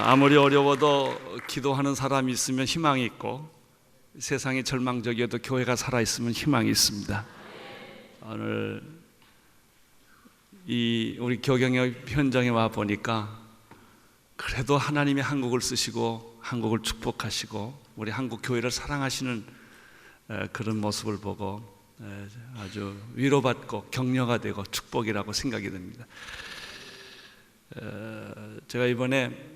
아무리 어려워도 기도하는 사람이 있으면 희망이 있고, 세상이 절망적이어도 교회가 살아있으면 희망이 있습니다. 오늘 우리 교경의 현장에 와 보니까 그래도 하나님이 한국을 쓰시고 한국을 축복하시고 우리 한국 교회를 사랑하시는 그런 모습을 보고 아주 위로받고 격려가 되고 축복이라고 생각이 듭니다. 제가 이번에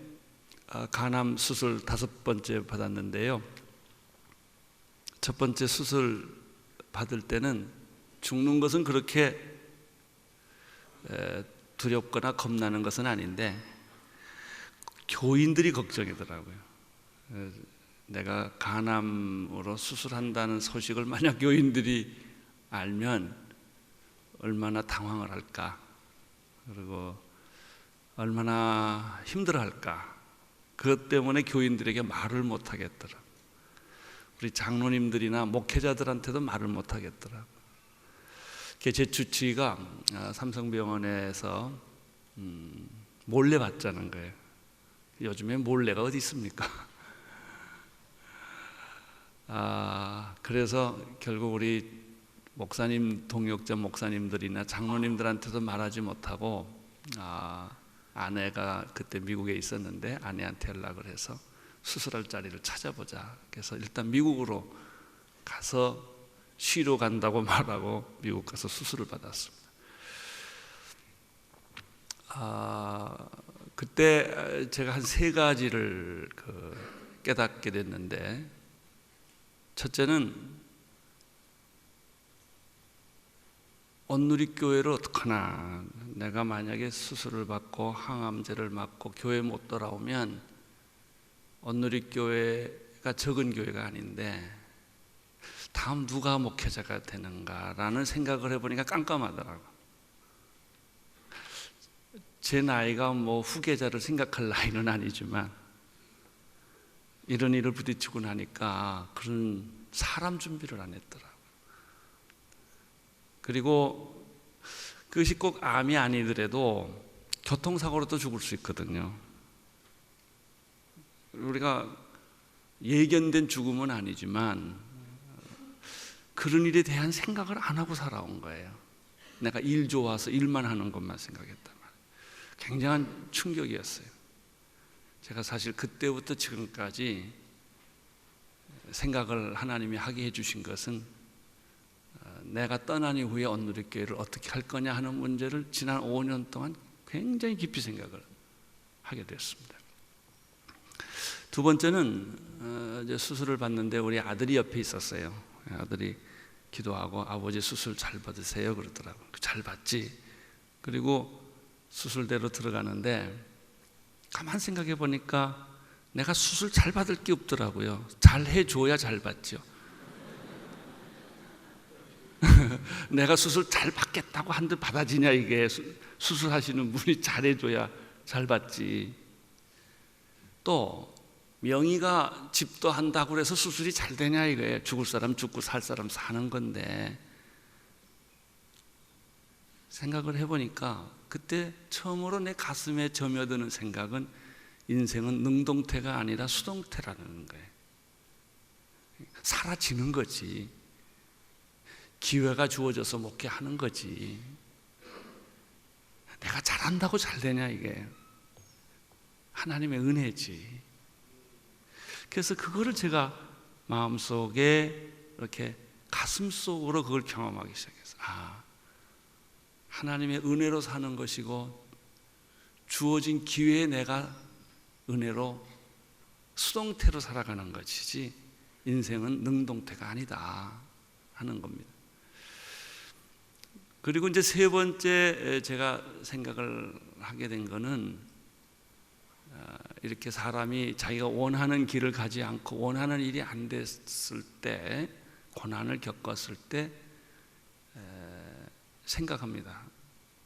간암 수술 5번째 받았는데요, 첫 번째 수술 받을 때는 죽는 것은 그렇게 두렵거나 겁나는 것은 아닌데 교인들이 걱정이더라고요. 내가 간암으로 수술한다는 소식을 만약 교인들이 알면 얼마나 당황을 할까, 그리고 얼마나 힘들어할까. 그것 때문에 교인들에게 말을 못 하겠더라고요. 우리 장로님들이나 목회자들한테도 말을 못 하겠더라고요. 제 주치의가 삼성병원에서 몰래 받자는 거예요. 요즘에 몰래가 어디 있습니까? 그래서 결국 우리 목사님, 동역자 목사님들이나 장로님들한테도 말하지 못하고 아내가 그때 미국에 있었는데 아내한테 연락을 해서 수술할 자리를 찾아보자. 그래서 일단 미국으로 가서 쉬러 간다고 말하고 미국 가서 수술을 받았습니다. 그때 제가 한 3가지를 깨닫게 됐는데, 첫째는 온누리교회를 어떡하나, 내가 만약에 수술을 받고 항암제를 맞고 교회 못 돌아오면 온누리교회가 적은 교회가 아닌데 다음 누가 목회자가 되는가라는 생각을 해보니까 깜깜하더라고요. 제 나이가 후계자를 생각할 나이는 아니지만 이런 일을 부딪히고 나니까 그런 사람 준비를 안 했더라고요. 그리고 그것이 꼭 암이 아니더라도 교통사고로도 죽을 수 있거든요. 우리가 예견된 죽음은 아니지만 그런 일에 대한 생각을 안 하고 살아온 거예요. 내가 일 좋아서 일만 하는 것만 생각했단 말이에요. 굉장한 충격이었어요. 제가 사실 그때부터 지금까지 생각을 하나님이 하게 해주신 것은 내가 떠난 이후에 온누리교회를 어떻게 할 거냐 하는 문제를 지난 5년 동안 굉장히 깊이 생각을 하게 됐습니다. 두 번째는 이제 수술을 받는데 우리 아들이 옆에 있었어요. 아들이 기도하고 아버지 수술 잘 받으세요 그러더라고요. 잘 받지. 그리고 수술대로 들어가는데 가만 생각해 보니까 내가 수술 잘 받을 게 없더라고요. 잘 해줘야 잘 받죠. 내가 수술 잘 받겠다고 한들 받아지냐, 이게. 수술하시는 분이 잘해줘야 잘 받지. 또 명의가 집도 한다고 해서 수술이 잘 되냐, 이거예요. 죽을 사람 죽고 살 사람 사는 건데. 생각을 해보니까 그때 처음으로 내 가슴에 점여드는 생각은 인생은 능동태가 아니라 수동태라는 거예요. 사라지는 거지. 기회가 주어져서 목회하는 거지. 내가 잘한다고 잘 되냐, 이게. 하나님의 은혜지. 그래서 그거를 제가 마음속에 이렇게 가슴속으로 그걸 경험하기 시작했어요. 하나님의 은혜로 사는 것이고 주어진 기회에 내가 은혜로 수동태로 살아가는 것이지 인생은 능동태가 아니다 하는 겁니다. 그리고 이제 3번째 제가 생각을 하게 된 거는 이렇게 사람이 자기가 원하는 길을 가지 않고 원하는 일이 안 됐을 때, 고난을 겪었을 때 생각합니다.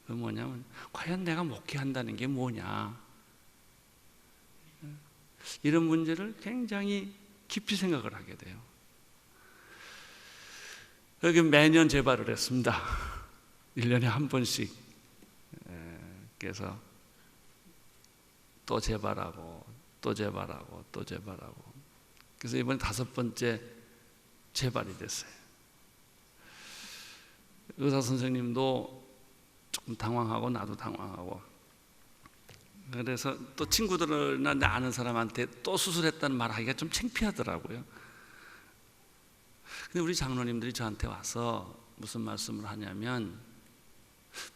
그 뭐냐면 과연 내가 목회한다는 게 뭐냐, 이런 문제를 굉장히 깊이 생각을 하게 돼요. 여기 매년 재발을 했습니다. 1년에 한 번씩. 그래서 또 재발하고 또 재발하고 또 재발하고. 그래서 이번에 5번째 재발이 됐어요. 의사 선생님도 조금 당황하고 나도 당황하고. 그래서 또 친구들이나 내 아는 사람한테 또 수술했다는 말하기가 좀 창피하더라고요. 근데 우리 장로님들이 저한테 와서 무슨 말씀을 하냐면,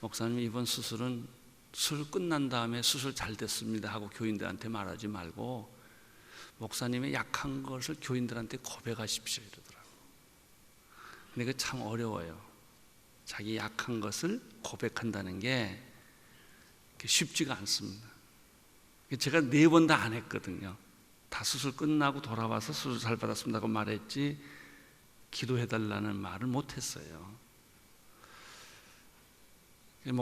목사님 이번 수술은 수술 끝난 다음에 수술 잘 됐습니다 하고 교인들한테 말하지 말고 목사님의 약한 것을 교인들한테 고백하십시오 이러더라고요. 근데 그게 참 어려워요. 자기 약한 것을 고백한다는 게 쉽지가 않습니다. 제가 4번 다 안 했거든요. 다 수술 끝나고 돌아와서 수술 잘 받았습니다고 말했지 기도해달라는 말을 못했어요.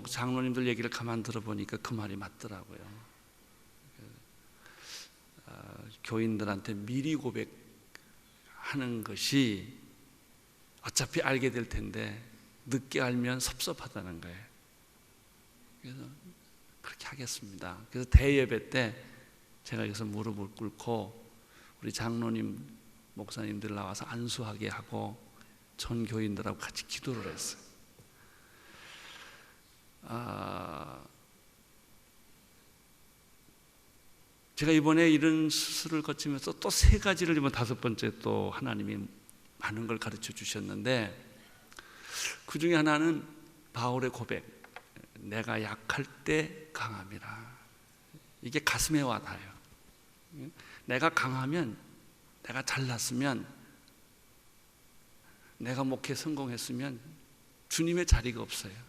장로님들 얘기를 가만 들어보니까 그 말이 맞더라고요. 교인들한테 미리 고백하는 것이 어차피 알게 될 텐데 늦게 알면 섭섭하다는 거예요. 그래서 그렇게 하겠습니다. 그래서 대예배 때 제가 여기서 무릎을 꿇고 우리 장로님 목사님들 나와서 안수하게 하고 전 교인들하고 같이 기도를 했어요. 제가 이번에 이런 수술을 거치면서 또 3가지를 이번 5번째 또 하나님이 많은 걸 가르쳐 주셨는데, 그 중에 하나는 바울의 고백, 내가 약할 때 강함이라. 이게 가슴에 와 닿아요. 내가 강하면, 내가 잘났으면, 내가 목회 성공했으면 주님의 자리가 없어요.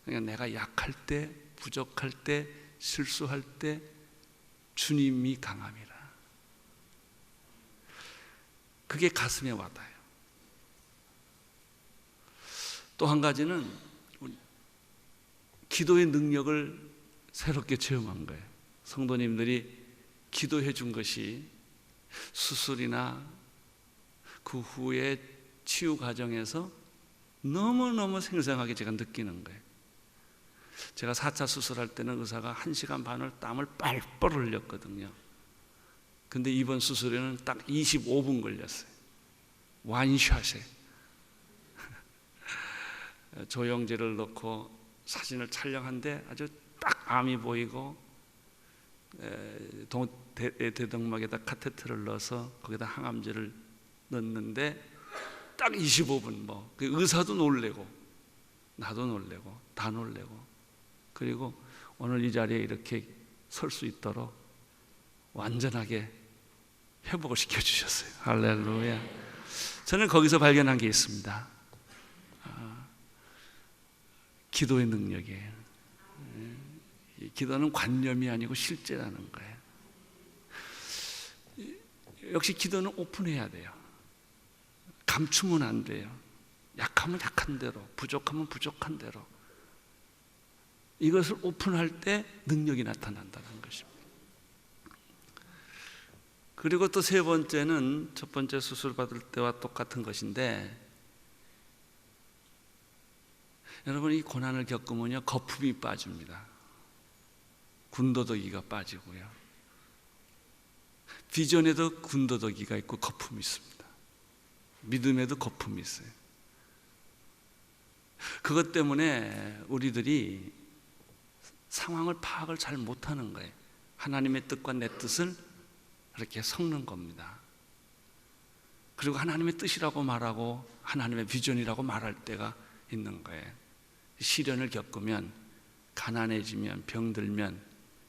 그러니까 내가 약할 때, 부족할 때, 실수할 때 주님이 강함이라. 그게 가슴에 와닿아요. 또 한 가지는 기도의 능력을 새롭게 체험한 거예요. 성도님들이 기도해 준 것이 수술이나 그 후에 치유 과정에서 너무너무 생생하게 제가 느끼는 거예요. 제가 4차 수술할 때는 의사가 1시간 반을 땀을 뻘뻘 흘렸거든요. 근데 이번 수술에는 딱 25분 걸렸어요. 완샷에. 조영제를 넣고 사진을 촬영한데 아주 딱 암이 보이고, 대동맥에다 카테트를 넣어서 거기다 항암제를 넣는데 딱 25분. 의사도 놀래고 나도 놀래고 다 놀래고, 그리고 오늘 이 자리에 이렇게 설 수 있도록 완전하게 회복을 시켜주셨어요. 할렐루야. 저는 거기서 발견한 게 있습니다. 기도의 능력이에요. 기도는 관념이 아니고 실제라는 거예요. 역시 기도는 오픈해야 돼요. 감추면 안 돼요. 약하면 약한 대로, 부족하면 부족한 대로. 이것을 오픈할 때 능력이 나타난다는 것입니다. 그리고 또 3번째는 첫 번째 수술 받을 때와 똑같은 것인데, 여러분 이 고난을 겪으면요 거품이 빠집니다. 군더더기가 빠지고요. 비전에도 군더더기가 있고 거품이 있습니다. 믿음에도 거품이 있어요. 그것 때문에 우리들이 상황을 파악을 잘 못하는 거예요. 하나님의 뜻과 내 뜻을 이렇게 섞는 겁니다. 그리고 하나님의 뜻이라고 말하고 하나님의 비전이라고 말할 때가 있는 거예요. 시련을 겪으면, 가난해지면, 병들면,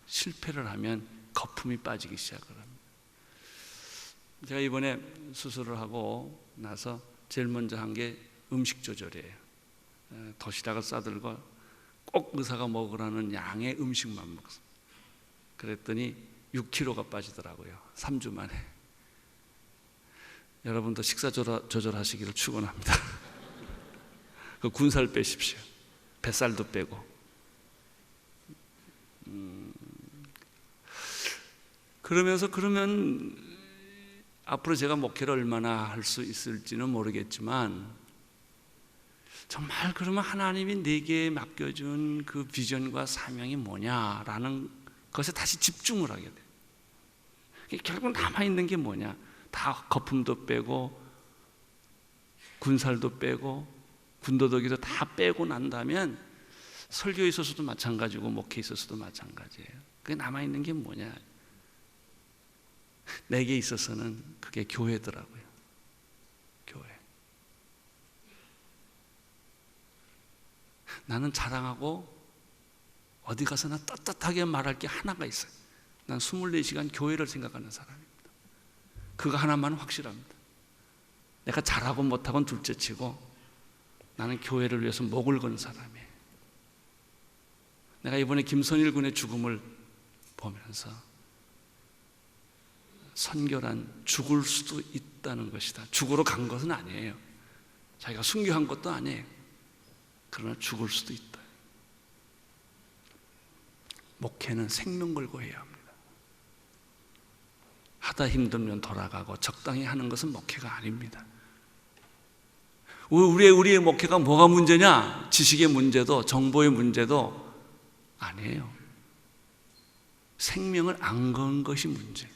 실패를 하면 거품이 빠지기 시작을 합니다. 제가 이번에 수술을 하고 나서 제일 먼저 한 게 음식 조절이에요. 도시락을 싸들고 꼭 의사가 먹으라는 양의 음식만 먹었어요. 그랬더니 6kg가 빠지더라고요. 3주 만에. 여러분도 식사 조절하시기를 축원합니다. 그 군살 빼십시오. 뱃살도 빼고. 그러면 앞으로 제가 목회를 얼마나 할 수 있을지는 모르겠지만, 정말 그러면 하나님이 내게 맡겨준 그 비전과 사명이 뭐냐라는 것에 다시 집중을 하게 돼요. 결국 남아있는 게 뭐냐? 다 거품도 빼고 군살도 빼고 군더더기도 다 빼고 난다면 설교에 있어서도 마찬가지고 목회에 있어서도 마찬가지예요. 그게 남아있는 게 뭐냐? 내게 있어서는 그게 교회더라고요. 교회. 나는 자랑하고 어디 가서나 떳떳하게 말할 게 하나가 있어요. 난 24시간 교회를 생각하는 사람입니다. 그거 하나만 확실합니다. 내가 잘하고 못하고는 둘째치고 나는 교회를 위해서 목을 건 사람이에요. 내가 이번에 김선일 군의 죽음을 보면서 선교란 죽을 수도 있다는 것이다. 죽으러 간 것은 아니에요. 자기가 순교한 것도 아니에요. 그러나 죽을 수도 있다. 목회는 생명 걸고 해야 합니다. 하다 힘들면 돌아가고 적당히 하는 것은 목회가 아닙니다. 우리의 목회가 뭐가 문제냐? 지식의 문제도 정보의 문제도 아니에요. 생명을 안 건 것이 문제.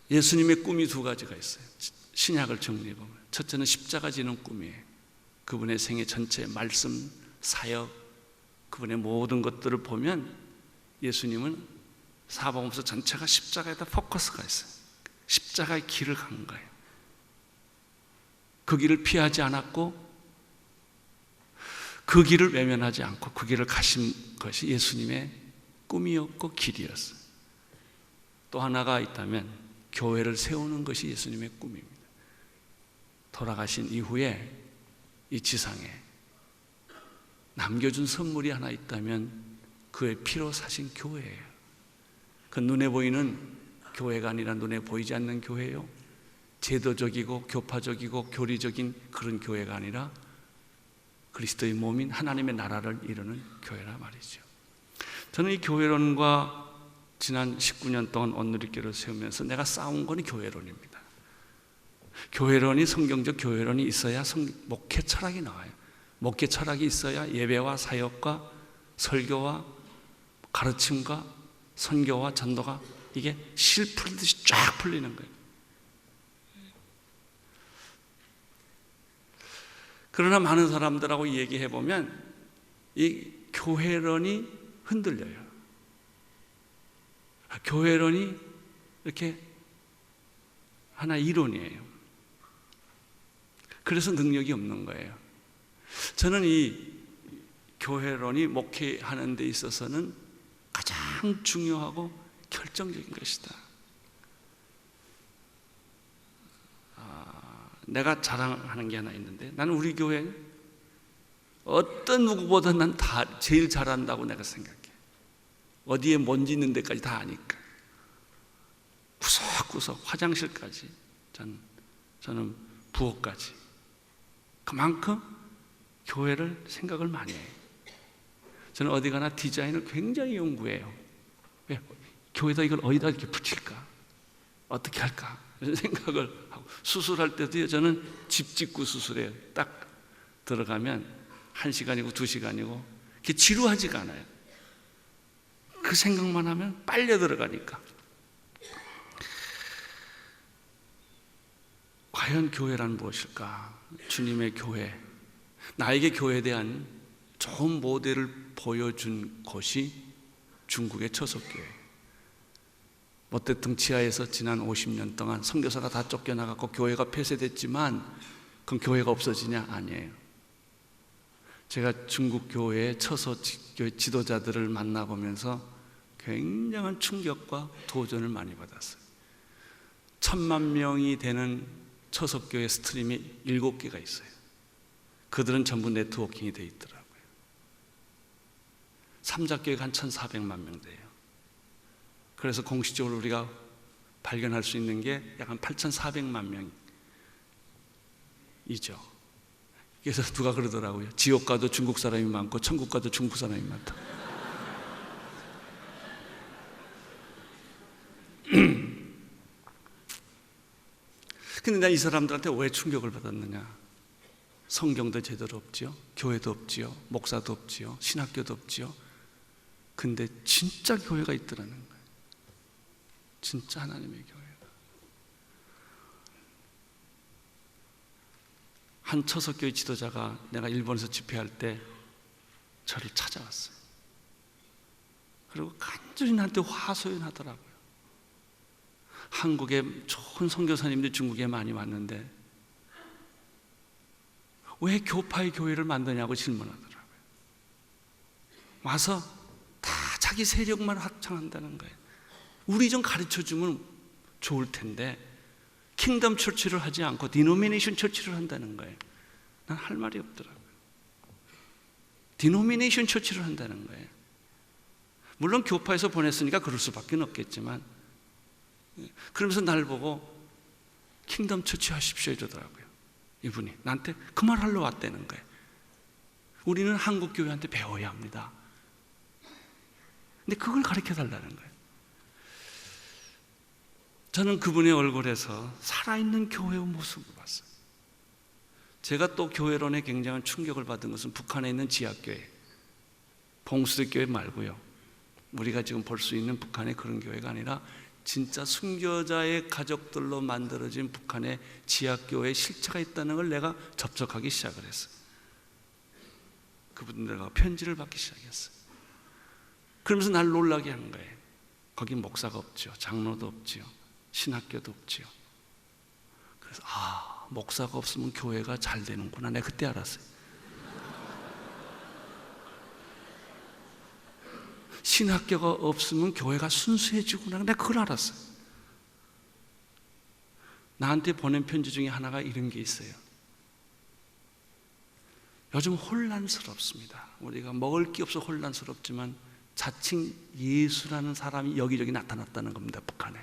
예수님의 꿈이 두 가지가 있어요. 신약을 정리해보면 첫째는 십자가 지는 꿈이에요. 그분의 생애 전체 말씀, 사역, 그분의 모든 것들을 보면 예수님은 사복음서 전체가 십자가에다 포커스가 있어요. 십자가의 길을 간 거예요. 그 길을 피하지 않았고 그 길을 외면하지 않고 그 길을 가신 것이 예수님의 꿈이었고 길이었어요. 또 하나가 있다면 교회를 세우는 것이 예수님의 꿈입니다. 돌아가신 이후에 이 지상에 남겨준 선물이 하나 있다면 그의 피로 사신 교회예요. 그 눈에 보이는 교회가 아니라 눈에 보이지 않는 교회요. 제도적이고 교파적이고 교리적인 그런 교회가 아니라 그리스도의 몸인 하나님의 나라를 이루는 교회라 말이죠. 저는 이 교회론과 지난 19년 동안 온누리교회를 세우면서 내가 싸운 건 교회론입니다. 교회론이 성경적 교회론이 있어야 목회 철학이 나와요. 목회 철학이 있어야 예배와 사역과 설교와 가르침과 선교와 전도가 이게 실 풀듯이 쫙 풀리는 거예요. 그러나 많은 사람들하고 얘기해 보면 이 교회론이 흔들려요. 교회론이 이렇게 하나 이론이에요. 그래서 능력이 없는 거예요. 저는 이 교회론이 목회하는 데 있어서는 가장 중요하고 결정적인 것이다. 내가 자랑하는 게 하나 있는데 나는 우리 교회 어떤 누구보다 난 다 제일 잘한다고 내가 생각해. 어디에 먼지 있는 데까지 다 아니까. 구석구석 화장실까지 저는 부엌까지. 그만큼 교회를 생각을 많이 해요. 저는 어디 가나 디자인을 굉장히 연구해요. 왜? 교회에다 이걸 어디다 이렇게 붙일까? 어떻게 할까? 이런 생각을 하고 수술할 때도 저는 집 짓고 수술해요. 딱 들어가면 1시간이고 2시간이고 그게 지루하지가 않아요. 그 생각만 하면 빨려 들어가니까. 과연 교회란 무엇일까? 주님의 교회, 나에게 교회에 대한 좋은 모델을 보여준 곳이 중국의 처석교회. 모태tung 지하에서 지난 50년 동안 선교사가 다 쫓겨나갔고 교회가 폐쇄됐지만 그럼 교회가 없어지냐? 아니에요. 제가 중국 교회의 처소 지도자들을 만나보면서 굉장한 충격과 도전을 많이 받았어요. 1000만 명이 되는 처석교회 스트림이 7개가 있어요. 그들은 전부 네트워킹이 돼 있더라고요. 삼자교회가 한 1400만 명 돼요. 그래서 공식적으로 우리가 발견할 수 있는 게 약 한 8400만 명이죠. 그래서 누가 그러더라고요. 지옥 가도 중국 사람이 많고 천국 가도 중국 사람이 많다. 근데 나 이 사람들한테 왜 충격을 받았느냐? 성경도 제대로 없지요. 교회도 없지요. 목사도 없지요. 신학교도 없지요. 근데 진짜 교회가 있더라는 거예요. 진짜 하나님의 교회가. 한 처석교회 지도자가 내가 일본에서 집회할 때 저를 찾아왔어요. 그리고 간절히 나한테 화소연하더라고요. 한국에 좋은 선교사님들이 중국에 많이 왔는데 왜 교파의 교회를 만드냐고 질문하더라고요. 와서 다 자기 세력만 확장한다는 거예요. 우리 좀 가르쳐주면 좋을 텐데 킹덤 처치를 하지 않고 디노미네이션 처치를 한다는 거예요. 난 할 말이 없더라고요. 디노미네이션 처치를 한다는 거예요. 물론 교파에서 보냈으니까 그럴 수밖에 없겠지만, 그러면서 날 보고 킹덤 처치 하십시오 이러더라고요. 이분이 나한테 그 말 하러 왔다는 거예요. 우리는 한국 교회한테 배워야 합니다. 근데 그걸 가르쳐 달라는 거예요. 저는 그분의 얼굴에서 살아있는 교회의 모습을 봤어요. 제가 또 교회론에 굉장한 충격을 받은 것은 북한에 있는 지하교회, 봉수대 교회 말고요. 우리가 지금 볼 수 있는 북한의 그런 교회가 아니라 진짜 순교자의 가족들로 만들어진 북한의 지하교회에 실체가 있다는 걸 내가 접촉하기 시작을 했어요. 그분들과 편지를 받기 시작했어요. 그러면서 날 놀라게 한 거예요. 거기 목사가 없죠. 장로도 없지요. 신학교도 없지요. 그래서 목사가 없으면 교회가 잘 되는구나. 내가 그때 알았어요. 신학교가 없으면 교회가 순수해지구나. 내가 그걸 알았어요. 나한테 보낸 편지 중에 하나가 이런 게 있어요. 요즘 혼란스럽습니다. 우리가 먹을 게 없어 혼란스럽지만 자칭 예수라는 사람이 여기저기 나타났다는 겁니다. 북한에.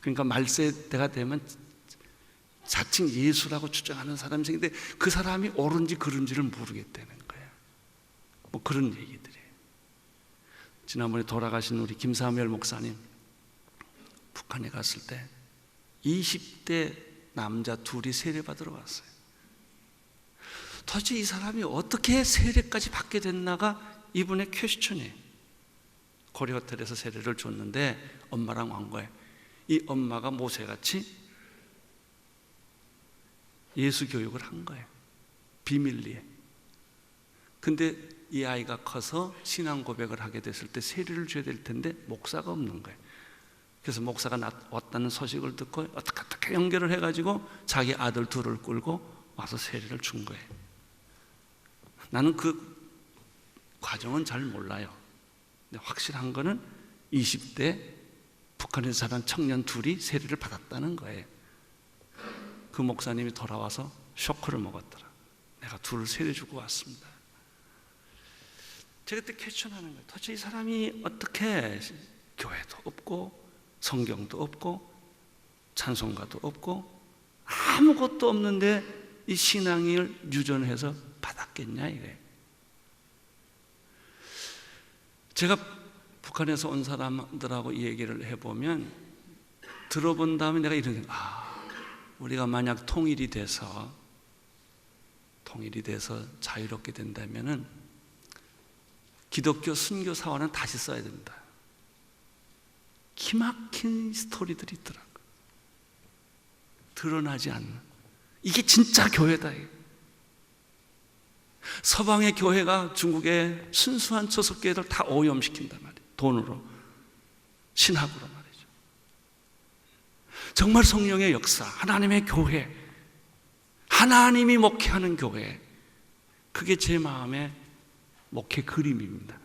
그러니까 말세대가 되면 자칭 예수라고 주장하는 사람이 생기는데 그 사람이 옳은지 그른지를 모르겠다는 거예요. 뭐 그런 얘기들이에요. 지난번에 돌아가신 우리 김사무엘 목사님 북한에 갔을 때 20대 남자 둘이 세례받으러 왔어요. 도대체 이 사람이 어떻게 세례까지 받게 됐나가 이분의 퀘스천이에요. 고려호텔에서 세례를 줬는데 엄마랑 온 거예요. 이 엄마가 모세같이 예수 교육을 한 거예요. 비밀리에. 근데 이 아이가 커서 신앙 고백을 하게 됐을 때 세례를 줘야 될 텐데 목사가 없는 거예요. 그래서 목사가 왔다는 소식을 듣고 어떻게 연결을 해가지고 자기 아들 둘을 끌고 와서 세례를 준 거예요. 나는 그 과정은 잘 몰라요. 근데 확실한 거는 20대 북한에서 자란 청년 둘이 세례를 받았다는 거예요. 그 목사님이 돌아와서 쇼크를 먹었더라. 내가 둘을 세례 주고 왔습니다. 제가 그때 퀘스천하는 거예요. 도대체 이 사람이 어떻게 교회도 없고 성경도 없고 찬송가도 없고 아무것도 없는데 이 신앙을 유전해서 받았겠냐 이래. 제가 북한에서 온 사람들하고 이 얘기를 해보면 들어본 다음에 내가 이런 우리가 만약 통일이 돼서 자유롭게 된다면은 기독교 순교 사화는 다시 써야 된다. 기막힌 스토리들이 있더라고요. 드러나지 않는. 이게 진짜 교회다. 서방의 교회가 중국의 순수한 처석교회들 다 오염시킨단 말이에요. 돈으로, 신학으로 말이죠. 정말 성령의 역사, 하나님의 교회, 하나님이 목회하는 교회, 그게 제 마음의 목회 그림입니다.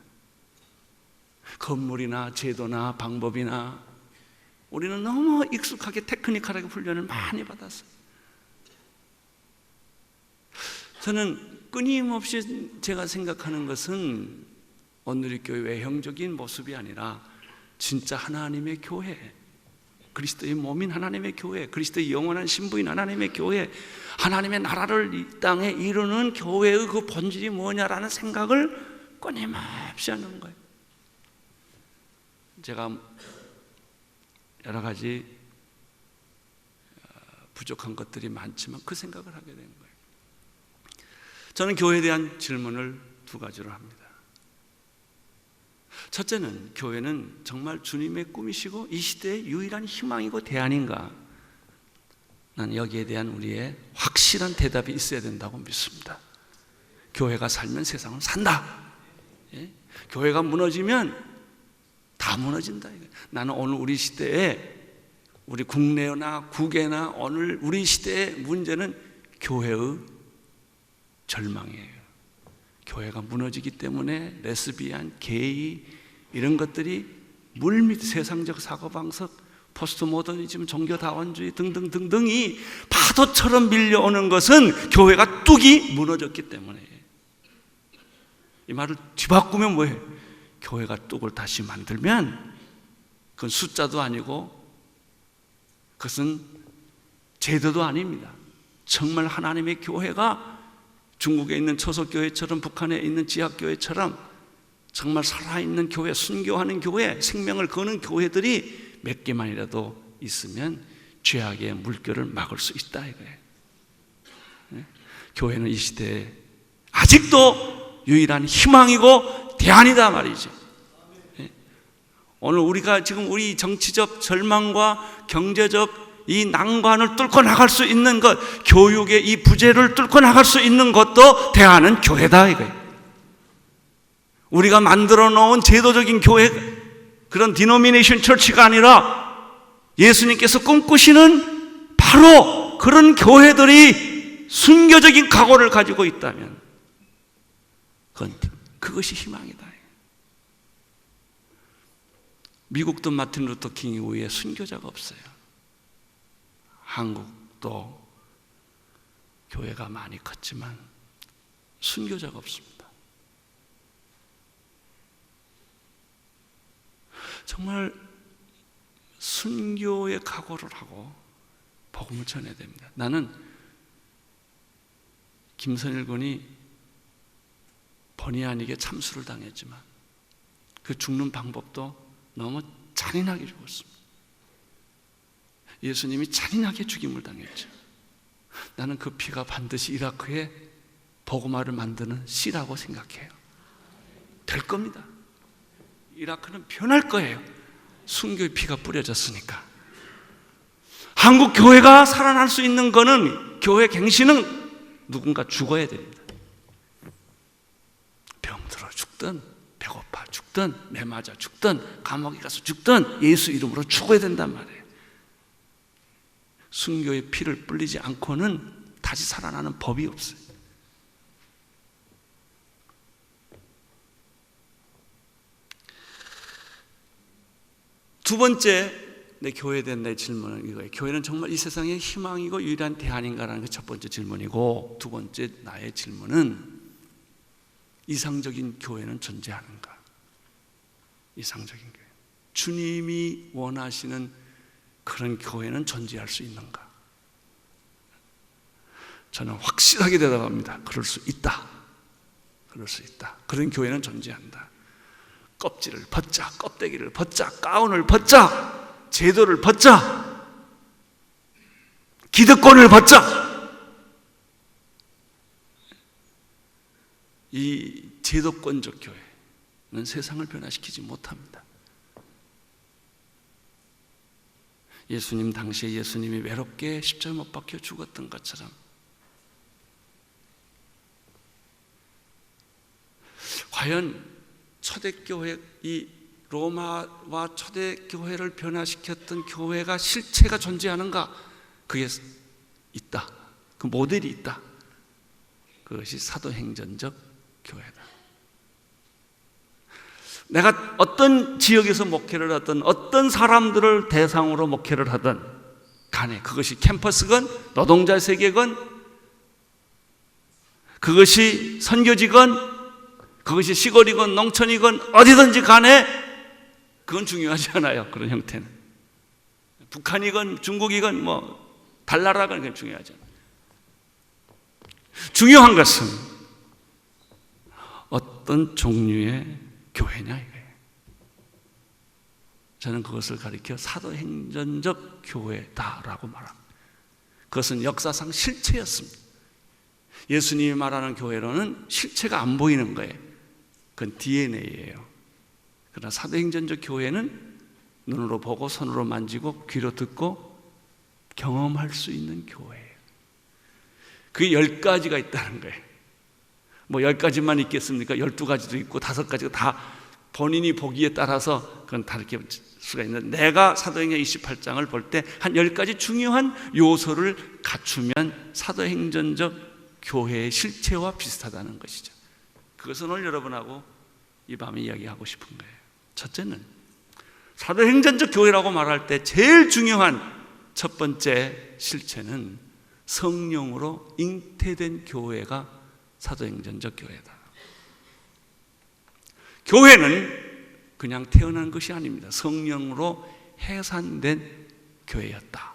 건물이나 제도나 방법이나 우리는 너무 익숙하게 테크니컬하게 훈련을 많이 받았어요. 저는 끊임없이 제가 생각하는 것은 온누리교회 외형적인 모습이 아니라 진짜 하나님의 교회, 그리스도의 몸인 하나님의 교회, 그리스도의 영원한 신부인 하나님의 교회, 하나님의 나라를 이 땅에 이루는 교회의 그 본질이 뭐냐라는 생각을 끊임없이 하는 거예요. 제가 여러 가지 부족한 것들이 많지만 그 생각을 하게 된 거예요. 저는 교회에 대한 질문을 두 가지로 합니다. 첫째는, 교회는 정말 주님의 꿈이시고 이 시대의 유일한 희망이고 대안인가? 난 여기에 대한 우리의 확실한 대답이 있어야 된다고 믿습니다. 교회가 살면 세상은 산다. 예? 교회가 무너지면 다 무너진다. 나는 오늘 우리 시대에, 우리 국내나 국외나 오늘 우리 시대의 문제는 교회의 절망이에요. 교회가 무너지기 때문에 레스비안, 게이 이런 것들이 물밑 세상적 사고방식, 포스트 모더니즘, 종교다원주의 등등등등이 파도처럼 밀려오는 것은 교회가 뚝이 무너졌기 때문에. 이 말을 뒤바꾸면 뭐예요? 교회가 뚝을 다시 만들면 그건 숫자도 아니고 그것은 제도도 아닙니다. 정말 하나님의 교회가 중국에 있는 초석교회처럼, 북한에 있는 지하교회처럼 정말 살아있는 교회, 순교하는 교회, 생명을 거는 교회들이 몇 개만이라도 있으면 죄악의 물결을 막을 수 있다 이거예요. 교회는 이 시대에 아직도 유일한 희망이고 대안이다 말이죠. 오늘 우리가 지금 우리 정치적 절망과 경제적 이 난관을 뚫고 나갈 수 있는 것, 교육의 이 부재를 뚫고 나갈 수 있는 것도 대안은 교회다 이거예요. 우리가 만들어 놓은 제도적인 교회, 그런 디노미네이션 처치가 아니라 예수님께서 꿈꾸시는 바로 그런 교회들이 순교적인 각오를 가지고 있다면 그것이 희망이다. 미국도 마틴 루터 킹 이후에 순교자가 없어요. 한국도 교회가 많이 컸지만 순교자가 없습니다. 정말 순교의 각오를 하고 복음을 전해야 됩니다. 나는 김선일 군이 본의 아니게 참수를 당했지만 그 죽는 방법도 너무 잔인하게 죽었습니다. 예수님이 잔인하게 죽임을 당했죠. 나는 그 피가 반드시 이라크에 복음화를 만드는 씨라고 생각해요. 될 겁니다. 이라크는 변할 거예요. 순교의 피가 뿌려졌으니까. 한국 교회가 살아날 수 있는 거는, 교회 갱신은 누군가 죽어야 됩니다. 병들어 죽든 배고파 죽든 매 맞아 죽든 감옥에 가서 죽든 예수 이름으로 죽어야 된단 말이에요. 순교의 피를 뿌리지 않고는 다시 살아나는 법이 없어요. 두 번째, 내 교회에 대한 내 질문은 이거예요. 교회는 정말 이 세상의 희망이고 유일한 대안인가라는 게 첫 번째 질문이고, 두 번째 나의 질문은 이상적인 교회는 존재하는가? 이상적인 교회, 주님이 원하시는 그런 교회는 존재할 수 있는가? 저는 확실하게 대답합니다. 그럴 수 있다. 그럴 수 있다. 그런 교회는 존재한다. 껍질을 벗자, 껍데기를 벗자, 가운을 벗자, 제도를 벗자, 기득권을 벗자. 이 제도권적 교회는 세상을 변화시키지 못합니다. 예수님 당시에 예수님이 외롭게 십자가에 못 박혀 죽었던 것처럼 과연 초대교회, 이 로마와 초대교회를 변화시켰던 교회가 실체가 존재하는가? 그게 있다. 그 모델이 있다. 그것이 사도행전적 교회다. 내가 어떤 지역에서 목회를 하든 어떤 사람들을 대상으로 목회를 하든 간에 그것이 캠퍼스건 노동자 세계건 그것이 선교지건 그것이 시골이건 농촌이건 어디든지 간에 그건 중요하지 않아요. 그런 형태는 북한이건 중국이건 뭐 달나라건 그건 중요하지 않아요. 중요한 것은 어떤 종류의 교회냐 이거예요. 저는 그것을 가리켜 사도행전적 교회다라고 말합니다. 그것은 역사상 실체였습니다. 예수님이 말하는 교회로는 실체가 안 보이는 거예요. 그건 DNA예요. 그러나 사도행전적 교회는 눈으로 보고 손으로 만지고 귀로 듣고 경험할 수 있는 교회예요. 그게 10가지가 있다는 거예요. 뭐 10가지만 있겠습니까? 12가지도 있고 5가지가 다 본인이 보기에 따라서 그건 다르게 수가 있는데, 내가 사도행전 28장을 볼 때 한 10가지 중요한 요소를 갖추면 사도행전적 교회의 실체와 비슷하다는 것이죠. 그것은 오늘 여러분하고 이 밤에 이야기하고 싶은 거예요. 첫째는 사도행전적 교회라고 말할 때 제일 중요한 첫 번째 실체는 성령으로 잉태된 교회가 사도행전적 교회다. 교회는 그냥 태어난 것이 아닙니다. 성령으로 해산된 교회였다.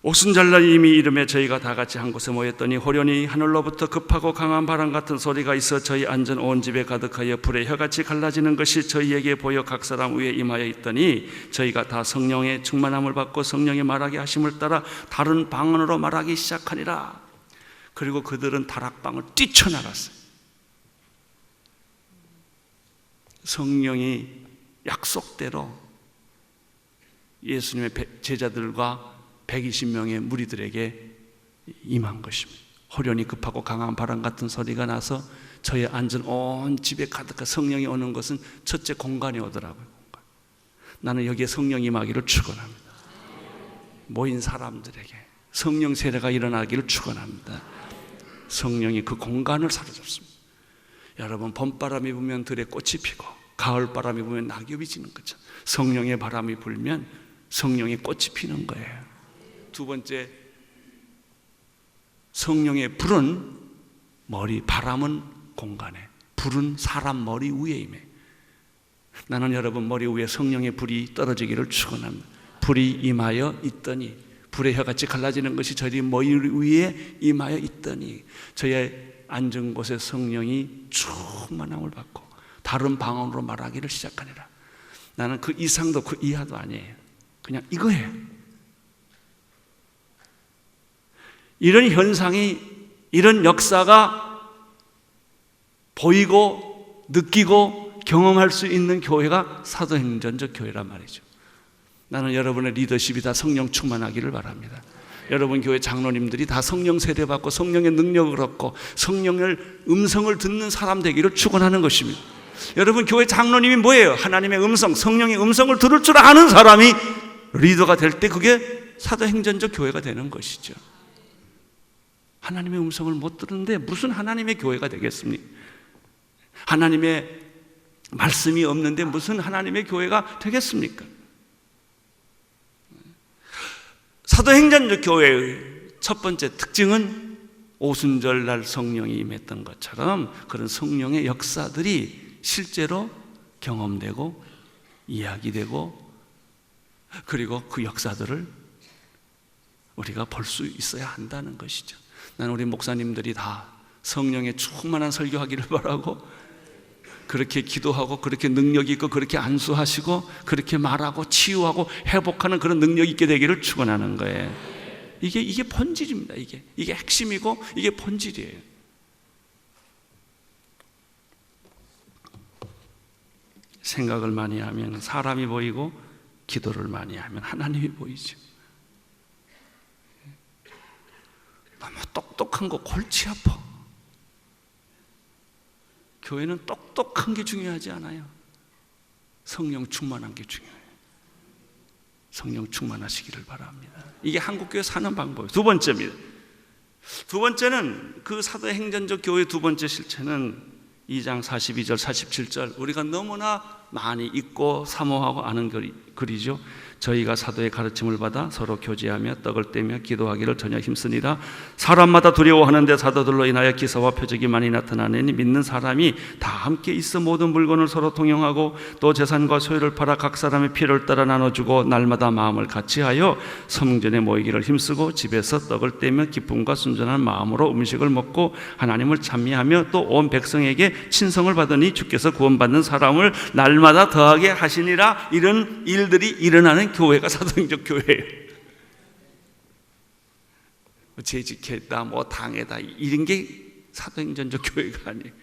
오순절날 이미 이름에 저희가 다 같이 한 곳에 모였더니 호련히 하늘로부터 급하고 강한 바람 같은 소리가 있어 저희 앉은 온 집에 가득하여 불의 혀같이 갈라지는 것이 저희에게 보여 각 사람 위에 임하여 있더니 저희가 다 성령의 충만함을 받고 성령의 말하게 하심을 따라 다른 방언으로 말하기 시작하니라. 그리고 그들은 다락방을 뛰쳐나갔어요. 성령이 약속대로 예수님의 제자들과 120명의 무리들에게 임한 것입니다. 호련히 급하고 강한 바람 같은 소리가 나서 저희 앉은 온 집에 가득한 성령이 오는 것은 첫째 공간에 오더라고요. 공간. 나는 여기에 성령이 임하기를 축원합니다. 모인 사람들에게 성령 세례가 일어나기를 축원합니다. 성령이 그 공간을 사로잡습니다. 여러분, 봄바람이 불면 들에 꽃이 피고 가을바람이 불면 낙엽이 지는 거죠. 성령의 바람이 불면 성령의 꽃이 피는 거예요. 두 번째, 성령의 불은 머리, 바람은 공간에, 불은 사람 머리 위에 임해. 나는 여러분 머리 위에 성령의 불이 떨어지기를 축원합니다. 불이 임하여 있더니, 불의 혀같이 갈라지는 것이 저희 머리 위에 임하여 있더니 저의 앉은 곳에 성령이 충만함을 받고 다른 방언으로 말하기를 시작하니라. 나는 그 이상도 그 이하도 아니에요. 그냥 이거예요. 이런 현상이, 이런 역사가 보이고 느끼고 경험할 수 있는 교회가 사도행전적 교회란 말이죠. 나는 여러분의 리더십이 다 성령 충만하기를 바랍니다. 여러분 교회 장로님들이 다 성령 세례받고 성령의 능력을 얻고 성령의 음성을 듣는 사람 되기를 축원하는 것입니다. 여러분 교회 장로님이 뭐예요? 하나님의 음성, 성령의 음성을 들을 줄 아는 사람이 리더가 될 때 그게 사도행전적 교회가 되는 것이죠. 하나님의 음성을 못 듣는데 무슨 하나님의 교회가 되겠습니까? 하나님의 말씀이 없는데 무슨 하나님의 교회가 되겠습니까? 사도행전적 교회의 첫 번째 특징은 오순절날 성령이 임했던 것처럼 그런 성령의 역사들이 실제로 경험되고 이야기되고, 그리고 그 역사들을 우리가 볼 수 있어야 한다는 것이죠. 나는 우리 목사님들이 다 성령의 충만한 설교하기를 바라고, 그렇게 기도하고 그렇게 능력 있고 그렇게 안수하시고 그렇게 말하고 치유하고 회복하는 그런 능력 있게 되기를 축원하는 거예요. 이게 본질입니다. 이게 핵심이고 이게 본질이에요. 생각을 많이 하면 사람이 보이고 기도를 많이 하면 하나님이 보이죠. 너무 똑똑한 거 골치 아파. 교회는 똑똑한 게 중요하지 않아요. 성령 충만한 게 중요해요. 성령 충만하시기를 바랍니다. 이게 한국교회 사는 방법이에요. 두 번째입니다. 두 번째는 그 사도행전적 교회의 두 번째 실체는 2장 42절 47절 우리가 너무나 많이 읽고 사모하고 아는 글이죠. 저희가 사도의 가르침을 받아 서로 교제하며 떡을 떼며 기도하기를 전혀 힘쓰니라. 사람마다 두려워하는데 사도들로 인하여 기사와 표적이 많이 나타나니 믿는 사람이 다 함께 있어 모든 물건을 서로 통용하고 또 재산과 소유를 팔아 각 사람의 필요를 따라 나눠주고 날마다 마음을 같이하여 성전에 모이기를 힘쓰고 집에서 떡을 떼며 기쁨과 순전한 마음으로 음식을 먹고 하나님을 찬미하며 또 온 백성에게 친성을 받으니 주께서 구원받는 사람을 날마다 더하게 하시니라. 이런 일들이 일어나는 교회가 사도행적 교회예요. 재직했다, 뭐 당했다, 이런 게 사도행전적 교회가 아니에요.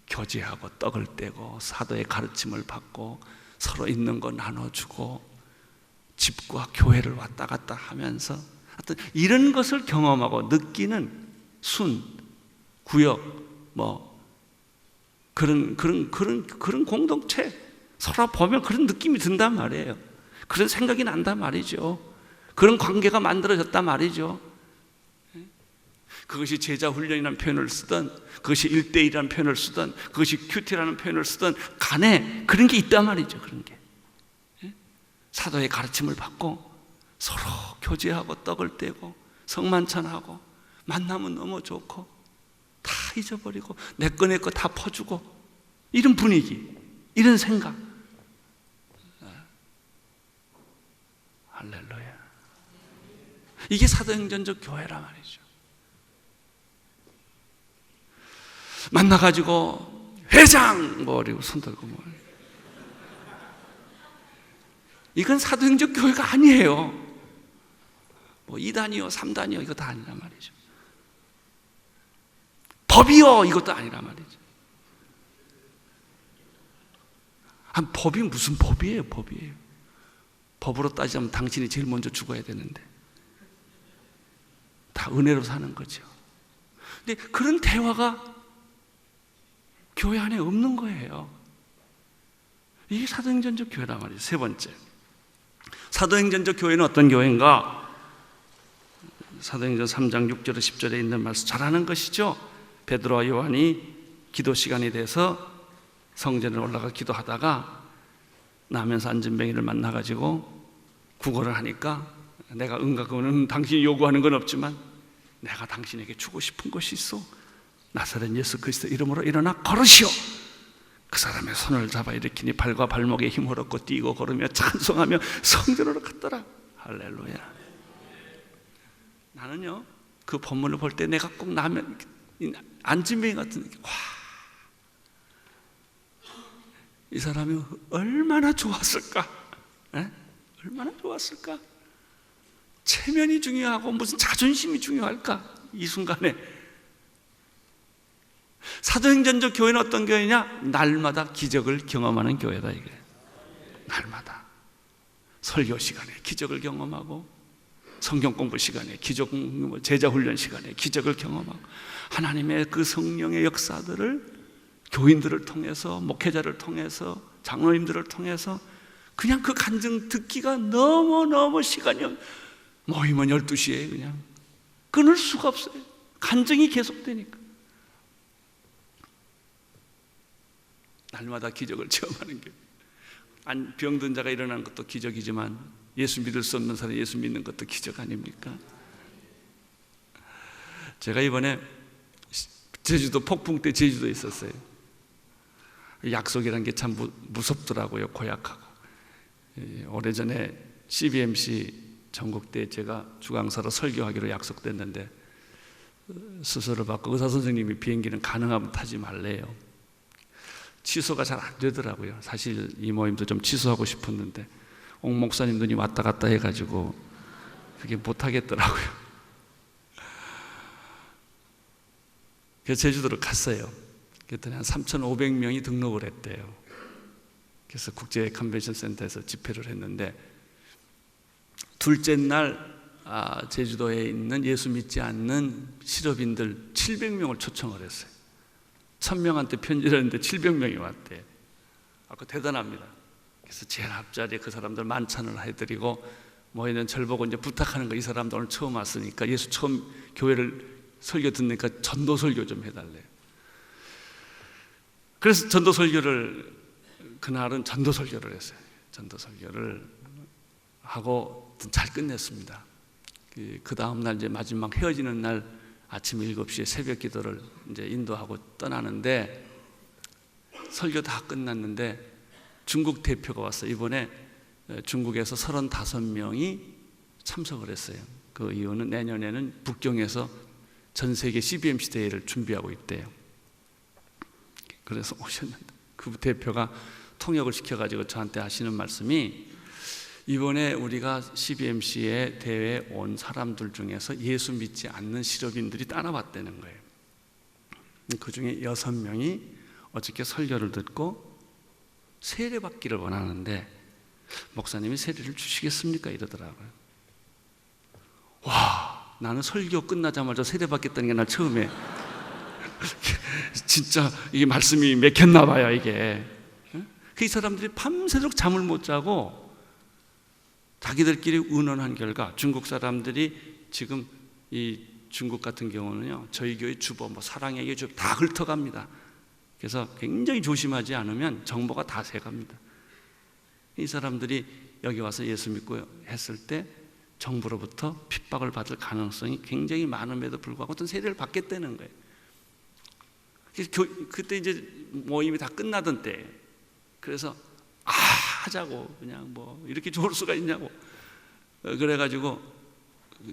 교제하고 떡을 떼고 사도의 가르침을 받고 서로 있는 거 나눠주고 집과 교회를 왔다 갔다 하면서 하여튼 이런 것을 경험하고 느끼는 순, 구역, 뭐 그런 공동체, 서로 보면 그런 느낌이 든단 말이에요. 그런 생각이 난단 말이죠. 그런 관계가 만들어졌단 말이죠. 그것이 제자 훈련이라는 표현을 쓰든, 그것이 1대1이라는 표현을 쓰든, 그것이 큐티라는 표현을 쓰든 간에 그런 게 있단 말이죠. 그런 게 사도의 가르침을 받고 서로 교제하고 떡을 떼고 성만찬하고 만나면 너무 좋고 다 잊어버리고 내 거 다 퍼주고 이런 분위기, 이런 생각. 할렐루야. 이게 사도행전적 교회란 말이죠. 만나가지고 회장 뭐 그리고 손 들고 뭐 이건 사도행적 교회가 아니에요. 뭐 2단이요 3단이요 이거 다 아니란 말이죠. 법이요 이것도 아니란 말이죠. 법이 무슨 법이에요? 법이에요. 법으로 따지자면 당신이 제일 먼저 죽어야 되는데 다 은혜로 사는 거죠. 근데 그런 대화가 교회 안에 없는 거예요. 이게 사도행전적 교회란 말이에요. 세 번째, 사도행전적 교회는 어떤 교회인가? 사도행전 3장 6절에 10절에 있는 말씀 잘 아는 것이죠. 베드로와 요한이 기도 시간이 돼서 성전에 올라가 기도하다가 나면서 안전뱅이를 만나가지고 구걸을 하니까 내가 응가 그거는 당신이 요구하는 건 없지만 내가 당신에게 주고 싶은 것이 있어. 나사렛 예수 그리스도 이름으로 일어나 걸으시오. 그 사람의 손을 잡아 일으키니 발과 발목에 힘을 얻고 뛰고 걸으며 찬송하며 성전으로 갔더라. 할렐루야. 나는요 그 본문을 볼 때 내가 꼭 나면 안진뱅이 같은 느낌. 와, 이 사람이 얼마나 좋았을까? 에? 얼마나 좋았을까? 체면이 중요하고 무슨 자존심이 중요할까? 이 순간에 사도행전적 교회는 어떤 교회냐? 날마다 기적을 경험하는 교회다 이게. 날마다 설교 시간에 기적을 경험하고 성경 공부 시간에 기적, 제자 훈련 시간에 기적을 경험하고 하나님의 그 성령의 역사들을 교인들을 통해서 목회자를 통해서 장로님들을 통해서 그냥 그 간증 듣기가 너무너무 시간이 모이면 12시에 그냥 끊을 수가 없어요. 간증이 계속되니까 날마다 기적을 체험하는 게 병든 자가 일어나는 것도 기적이지만 예수 믿을 수 없는 사람이 예수 믿는 것도 기적 아닙니까? 제가 이번에 제주도 폭풍 때 제주도에 있었어요. 약속이라는 게 참 무섭더라고요. 고약하고. 오래전에 CBMC 전국 때 제가 주강사로 설교하기로 약속됐는데 수술을 받고 의사 선생님이 비행기는 가능하면 타지 말래요. 취소가 잘 안 되더라고요. 사실 이 모임도 좀 취소하고 싶었는데 옥 목사님들이 왔다 갔다 해가지고 그게 못하겠더라고요. 그래서 제주도를 갔어요. 그랬더니 한 3,500명이 등록을 했대요. 그래서 국제 컨벤션 센터에서 집회를 했는데 둘째 날 제주도에 있는 예수 믿지 않는 실업인들 700명을 초청을 했어요. 1,000명한테 편지를 했는데 700명이 왔대요. 그거 대단합니다. 그래서 제일 앞자리에 그 사람들 만찬을 해드리고 모이는 절 보고 이제 부탁하는 거, 이 사람들 오늘 처음 왔으니까 예수 처음 교회를 설교 듣니까 전도 설교 좀 해달래요. 그래서 전도 설교를 그날은 전도 설교를 했어요. 전도 설교를 하고 잘 끝냈습니다. 그 다음 날 이제 마지막 헤어지는 날 아침 7시에 새벽 기도를 이제 인도하고 떠나는데 설교 다 끝났는데 중국 대표가 왔어요. 이번에 중국에서 35명이 참석을 했어요. 그 이유는 내년에는 북경에서 전 세계 CBMC 대회를 준비하고 있대요. 그래서 오셨는데 그 대표가 통역을 시켜가지고 저한테 하시는 말씀이 이번에 우리가 CBMC의 대회에 온 사람들 중에서 예수 믿지 않는 실업인들이 따라왔다는 거예요. 그 중에 6명이 어저께 설교를 듣고 세례받기를 원하는데 목사님이 세례를 주시겠습니까? 이러더라고요. 와, 나는 설교 끝나자마자 세례받겠다는 게 나 처음에 진짜 이게 말씀이 맥혔나 봐요, 이게. 그 사람들이 밤새도록 잠을 못 자고 자기들끼리 의논한 결과 중국 사람들이 지금 이 중국 같은 경우는요, 저희 교회 주보, 사랑의 주보 다 훑어갑니다. 그래서 굉장히 조심하지 않으면 정보가 다 새갑니다. 이 사람들이 여기 와서 예수 믿고 했을 때 정부로부터 핍박을 받을 가능성이 굉장히 많음에도 불구하고 어떤 세례를 받겠다는 거예요. 그때 이제 모임이 다 끝나던 때, 그래서 하자고, 그냥 이렇게 좋을 수가 있냐고. 그래가지고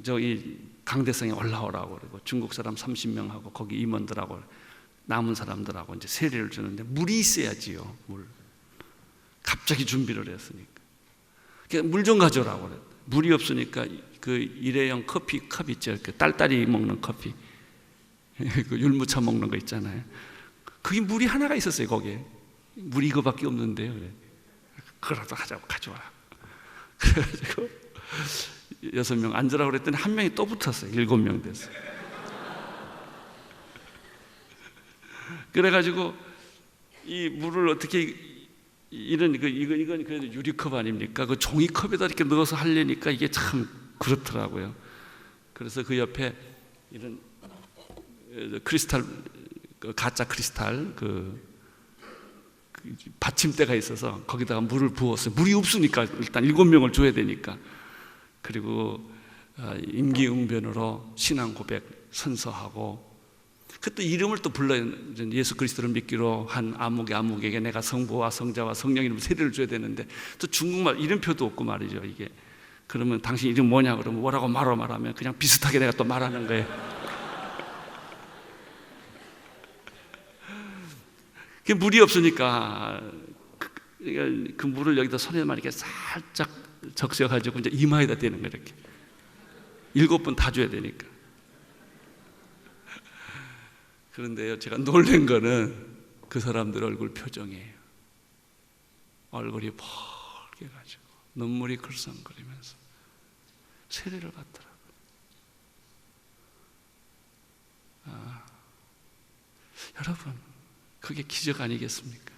저기 강대성에 올라오라고 그러고 중국 사람 30명하고 거기 임원들하고 남은 사람들하고 이제 세례를 주는데 물이 있어야지요. 물. 갑자기 준비를 했으니까. 물 좀 가져오라고 그랬대. 물이 없으니까 그 일회용 커피 컵 있죠. 그 딸딸이 먹는 커피. 그 율무차 먹는 거 있잖아요. 그게 물이 하나가 있었어요, 거기에. 물이 이거밖에 없는데요. 그래. 그거라도 하자고 가져와. 그래가지고 6명 앉으라고 그랬더니 한 명이 또 붙었어요. 7명 됐어요. 그래가지고 이 물을 어떻게 이건 그래도 유리컵 아닙니까? 그 종이컵에다 이렇게 넣어서 하려니까 이게 참 그렇더라고요. 그래서 그 옆에 이런 크리스탈, 가짜 크리스탈 받침대가 있어서 거기다가 물을 부었어요. 물이 없으니까 일단 7명을 줘야 되니까. 그리고 임기응변으로 신앙 고백 선서하고, 그때 이름을 또 불러요. 예수 그리스도를 믿기로 한 아무개에게 내가 성부와 성자와 성령 이름으로 세례를 줘야 되는데 또 중국말 이름표도 없고 말이죠. 이게 그러면 당신 이름 뭐냐 그러면 뭐라고 말하면 그냥 비슷하게 내가 또 말하는 거예요. 그 물이 없으니까 그 물을 여기다 손에만 이렇게 살짝 적셔가지고 이제 이마에다 대는 거예요. 이렇게 7번 다 줘야 되니까. 그런데요, 제가 놀란 거는 그 사람들 얼굴 표정이에요. 얼굴이 펄개가지고 눈물이 글썽거리면서 세례를 받더라고요. 여러분, 그게 기적 아니겠습니까?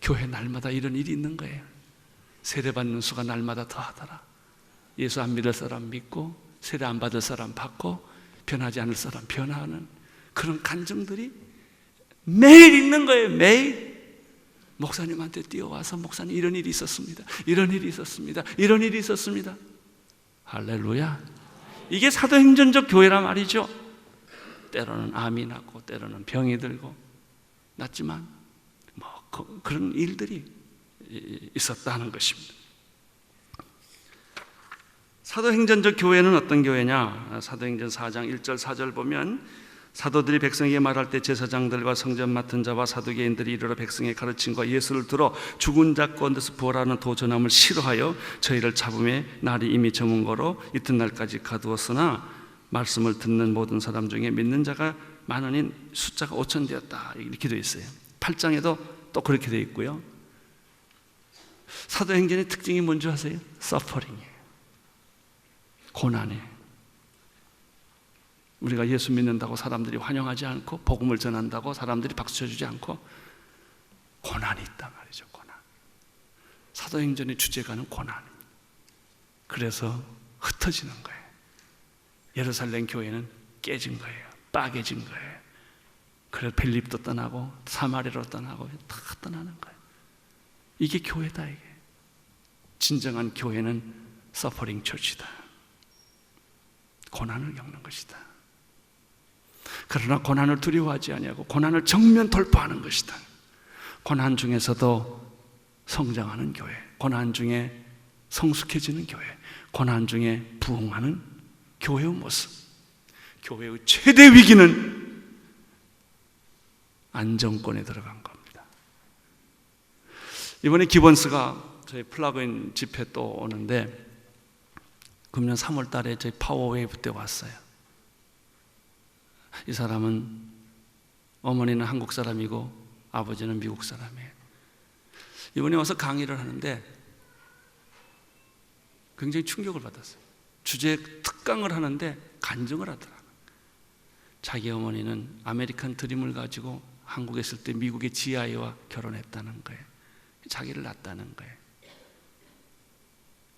교회 날마다 이런 일이 있는 거예요. 세례받는 수가 날마다 더하더라. 예수 안 믿을 사람 믿고 세례 안 받을 사람 받고 변하지 않을 사람 변화하는 그런 간증들이 매일 있는 거예요. 매일. 목사님한테 뛰어와서 목사님 이런 일이 있었습니다. 이런 일이 있었습니다. 이런 일이 있었습니다. 할렐루야. 이게 사도행전적 교회란 말이죠. 때로는 암이 났고 때로는 병이 들고 났지만 그런 일들이 있었다는 것입니다. 사도행전적 교회는 어떤 교회냐? 사도행전 4장 1절 4절 보면 사도들이 백성에게 말할 때 제사장들과 성전 맡은 자와 사두개인들이 이르러 백성의 가르침과 예수를 들어 죽은 자 가운데서 부활하는 도전함을 싫어하여 저희를 잡음에 날이 이미 저문 거로 이튿날까지 가두었으나 말씀을 듣는 모든 사람 중에 믿는 자가 많으니 숫자가 5천 되었다 이렇게 되어 있어요. 8장에도 또 그렇게 되어 있고요. 사도행전의 특징이 뭔지 아세요? 서퍼링이에요. 고난이에요. 우리가 예수 믿는다고 사람들이 환영하지 않고 복음을 전한다고 사람들이 박수 쳐주지 않고 고난이 있단 말이죠. 고난. 사도행전의 주제가는 고난입니다. 그래서 흩어지는 거예요. 예루살렘 교회는 깨진 거예요. 빠개진 거예요. 그래서 빌립도 떠나고 사마리아로 떠나고 다 떠나는 거예요. 이게 교회다. 이게 진정한 교회는 서퍼링 처치다. 고난을 겪는 것이다. 그러나 고난을 두려워하지 아니하고 고난을 정면 돌파하는 것이다. 고난 중에서도 성장하는 교회, 고난 중에 성숙해지는 교회, 고난 중에 부흥하는 교회의 모습. 교회의 최대 위기는 안정권에 들어간 겁니다. 이번에 기본스가 저희 플러그인 집회 또 오는데 금년 3월 달에 저희 파워웨이브 때 왔어요. 이 사람은 어머니는 한국 사람이고 아버지는 미국 사람이에요. 이번에 와서 강의를 하는데 굉장히 충격을 받았어요. 주제 특강을 하는데 간증을 하더라고요. 자기 어머니는 아메리칸 드림을 가지고 한국에 있을 때 미국의 지아이와 결혼했다는 거예요. 자기를 낳았다는 거예요.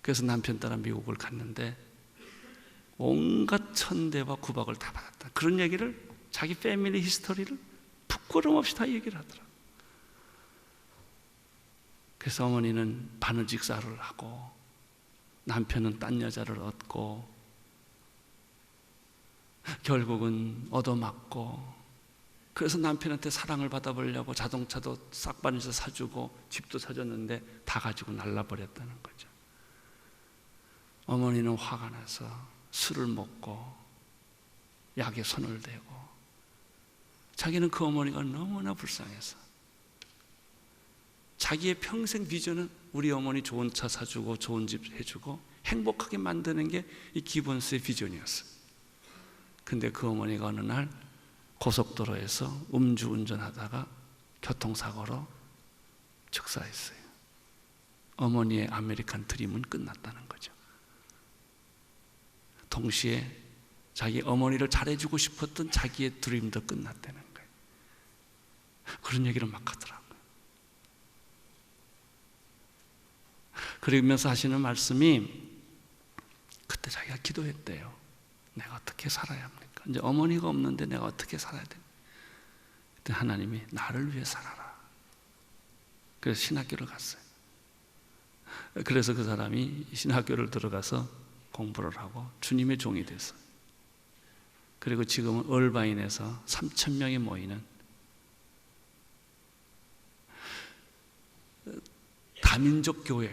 그래서 남편 따라 미국을 갔는데 온갖 천대와 구박을 다 받았다. 그런 얘기를 자기 패밀리 히스토리를 부끄럼 없이 다 얘기를 하더라고요. 그래서 어머니는 바느질 사를 하고 남편은 딴 여자를 얻고 결국은 얻어맞고, 그래서 남편한테 사랑을 받아보려고 자동차도 싹바느질 사주고 집도 사줬는데 다 가지고 날라버렸다는 거죠. 어머니는 화가 나서 술을 먹고 약에 손을 대고, 자기는 그 어머니가 너무나 불쌍해서 자기의 평생 비전은 우리 어머니 좋은 차 사주고 좋은 집 해주고 행복하게 만드는 게 이 기본스의 비전이었어요. 근데 그 어머니가 어느 날 고속도로에서 음주운전하다가 교통사고로 즉사했어요. 어머니의 아메리칸 드림은 끝났다는 거죠. 동시에 자기 어머니를 잘해주고 싶었던 자기의 드림도 끝났다는 거예요. 그런 얘기를 막 하더라고요. 그러면서 하시는 말씀이, 그때 자기가 기도했대요. 내가 어떻게 살아야 합니까? 이제 어머니가 없는데 내가 어떻게 살아야 됩니까? 그때 하나님이 나를 위해 살아라. 그래서 신학교를 갔어요. 그래서 그 사람이 신학교를 들어가서 공부를 하고 주님의 종이 됐어요. 그리고 지금은 얼바인에서 3,000명이 모이는 다민족 교회,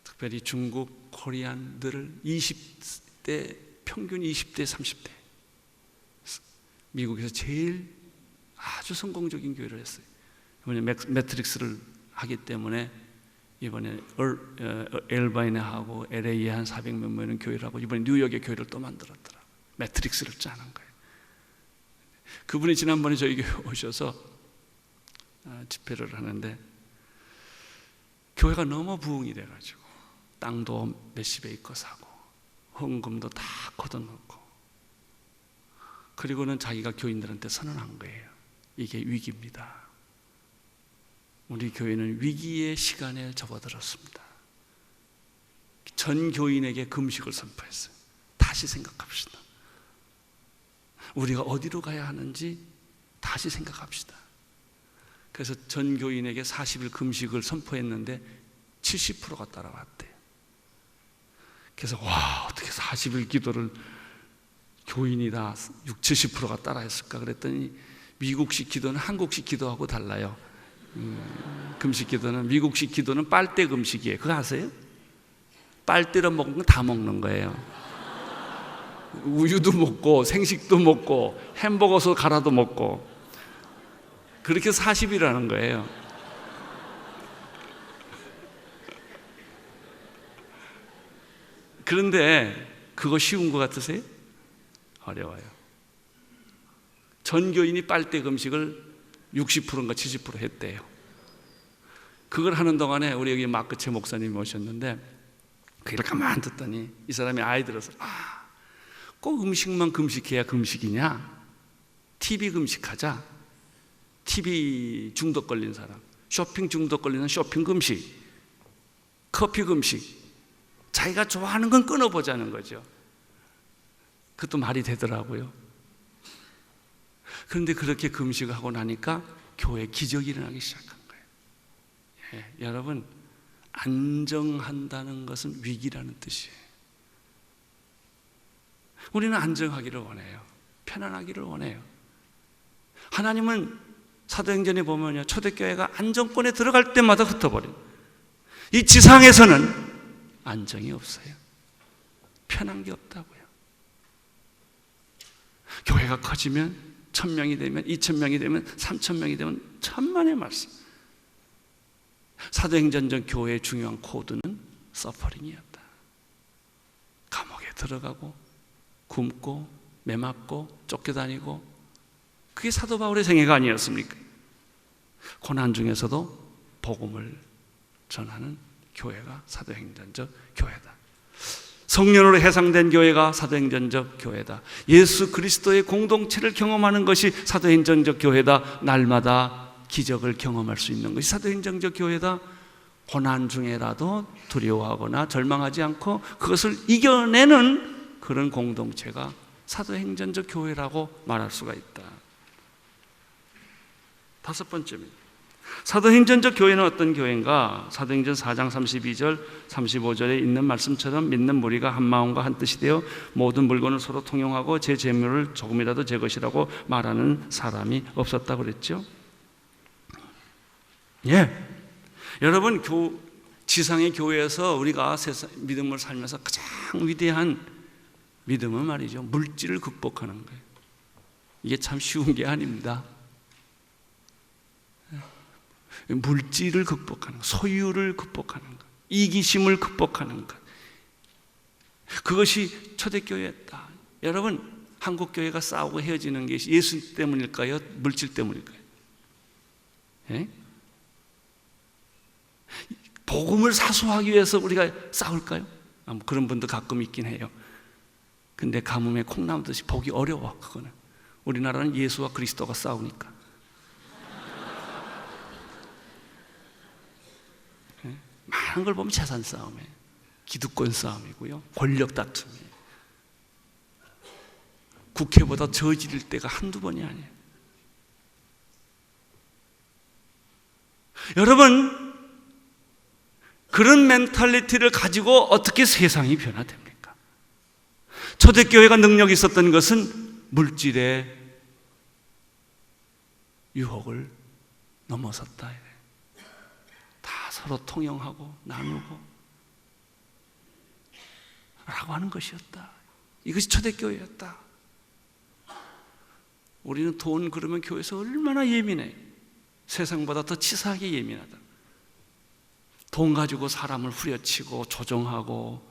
특별히 중국, 코리안들을 20대, 평균 20대, 30대 미국에서 제일 아주 성공적인 교회를 했어요. 이번에 매트릭스를 하기 때문에 이번에 엘바인에 하고 LA에 한 400명 모이는 교회를 하고 이번에 뉴욕에 교회를 또 만들었더라. 매트릭스를 짜는 거예요. 그분이 지난번에 저희 교회 오셔서 집회를 하는데 교회가 너무 부흥이 돼가지고 땅도 몇십 에이커 사고 헌금도 다 걷어놓고, 그리고는 자기가 교인들한테 선언한 거예요. 이게 위기입니다. 우리 교회는 위기의 시간에 접어들었습니다. 전 교인에게 금식을 선포했어요. 다시 생각합시다. 우리가 어디로 가야 하는지 다시 생각합시다. 그래서 전 교인에게 40일 금식을 선포했는데 70%가 따라왔대요. 그래서 와, 어떻게 40일 기도를 교인이 다 60, 70%가 따라했을까 그랬더니 미국식 기도는 한국식 기도하고 달라요. 금식 기도는, 미국식 기도는 빨대 금식이에요. 그거 아세요? 빨대로 먹는 거 다 먹는 거예요. 우유도 먹고 생식도 먹고 햄버거도 갈아도 먹고, 그렇게 40이라는 거예요. 그런데 그거 쉬운 것 같으세요? 어려워요. 전교인이 빨대 금식을 60%인가 70% 했대요. 그걸 하는 동안에 우리 여기 마크체 목사님이 오셨는데 그걸 가만 듣더니 이 사람이 아이들어서 꼭 음식만 금식해야 금식이냐? TV 금식하자. TV 중독 걸린 사람, 쇼핑 중독 걸리는 쇼핑 금식, 커피 금식, 자기가 좋아하는 건 끊어보자는 거죠. 그것도 말이 되더라고요. 그런데 그렇게 금식을 하고 나니까 교회에 기적이 일어나기 시작한 거예요. 여러분, 안정한다는 것은 위기라는 뜻이에요. 우리는 안정하기를 원해요. 편안하기를 원해요. 하나님은 사도행전에 보면요, 초대교회가 안정권에 들어갈 때마다 흩어버려요. 이 지상에서는 안정이 없어요. 편한 게 없다고요. 교회가 커지면 1,000명이 되면 2,000명이 되면 3,000명이 되면 천만의 말씀. 사도행전적 교회의 중요한 코드는 서퍼링이었다. 감옥에 들어가고 굶고 매맞고 쫓겨다니고, 그게 사도 바울의 생애가 아니었습니까? 고난 중에서도 복음을 전하는 교회가 사도행전적 교회다. 성령으로 해상된 교회가 사도행전적 교회다. 예수 그리스도의 공동체를 경험하는 것이 사도행전적 교회다. 날마다 기적을 경험할 수 있는 것이 사도행전적 교회다. 고난 중에라도 두려워하거나 절망하지 않고 그것을 이겨내는 그런 공동체가 사도행전적 교회라고 말할 수가 있다. 다섯 번째입니다. 사도행전적 교회는 어떤 교회인가? 사도행전 4장 32절 35절에 있는 말씀처럼 믿는 무리가 한 마음과 한 뜻이 되어 모든 물건을 서로 통용하고 제 재물을 조금이라도 제 것이라고 말하는 사람이 없었다고 그랬죠. 예, 여러분, 지상의 교회에서 우리가 믿음을 살면서 가장 위대한 믿음은 말이죠, 물질을 극복하는 거예요. 이게 참 쉬운 게 아닙니다. 물질을 극복하는 것, 소유를 극복하는 것, 이기심을 극복하는 것, 그것이 초대교회였다. 여러분, 한국교회가 싸우고 헤어지는 게 예수 때문일까요? 물질 때문일까요? 예? 복음을 사수하기 위해서 우리가 싸울까요? 그런 분도 가끔 있긴 해요. 근데 가뭄에 콩나무듯이 보기 어려워. 그거는 우리나라는 예수와 그리스도가 싸우니까. 많은 걸 보면 재산 싸움이에요. 기득권 싸움이고요, 권력 다툼이에요. 국회보다 저지를 때가 한두 번이 아니에요. 여러분, 그런 멘탈리티를 가지고 어떻게 세상이 변화됩니까? 초대교회가 능력이 있었던 것은 물질의 유혹을 넘어섰다. 다 서로 통용하고 나누고 라고 하는 것이었다. 이것이 초대교회였다. 우리는 돈 그러면 교회에서 얼마나 예민해. 세상보다 더 치사하게 예민하다. 돈 가지고 사람을 후려치고 조종하고,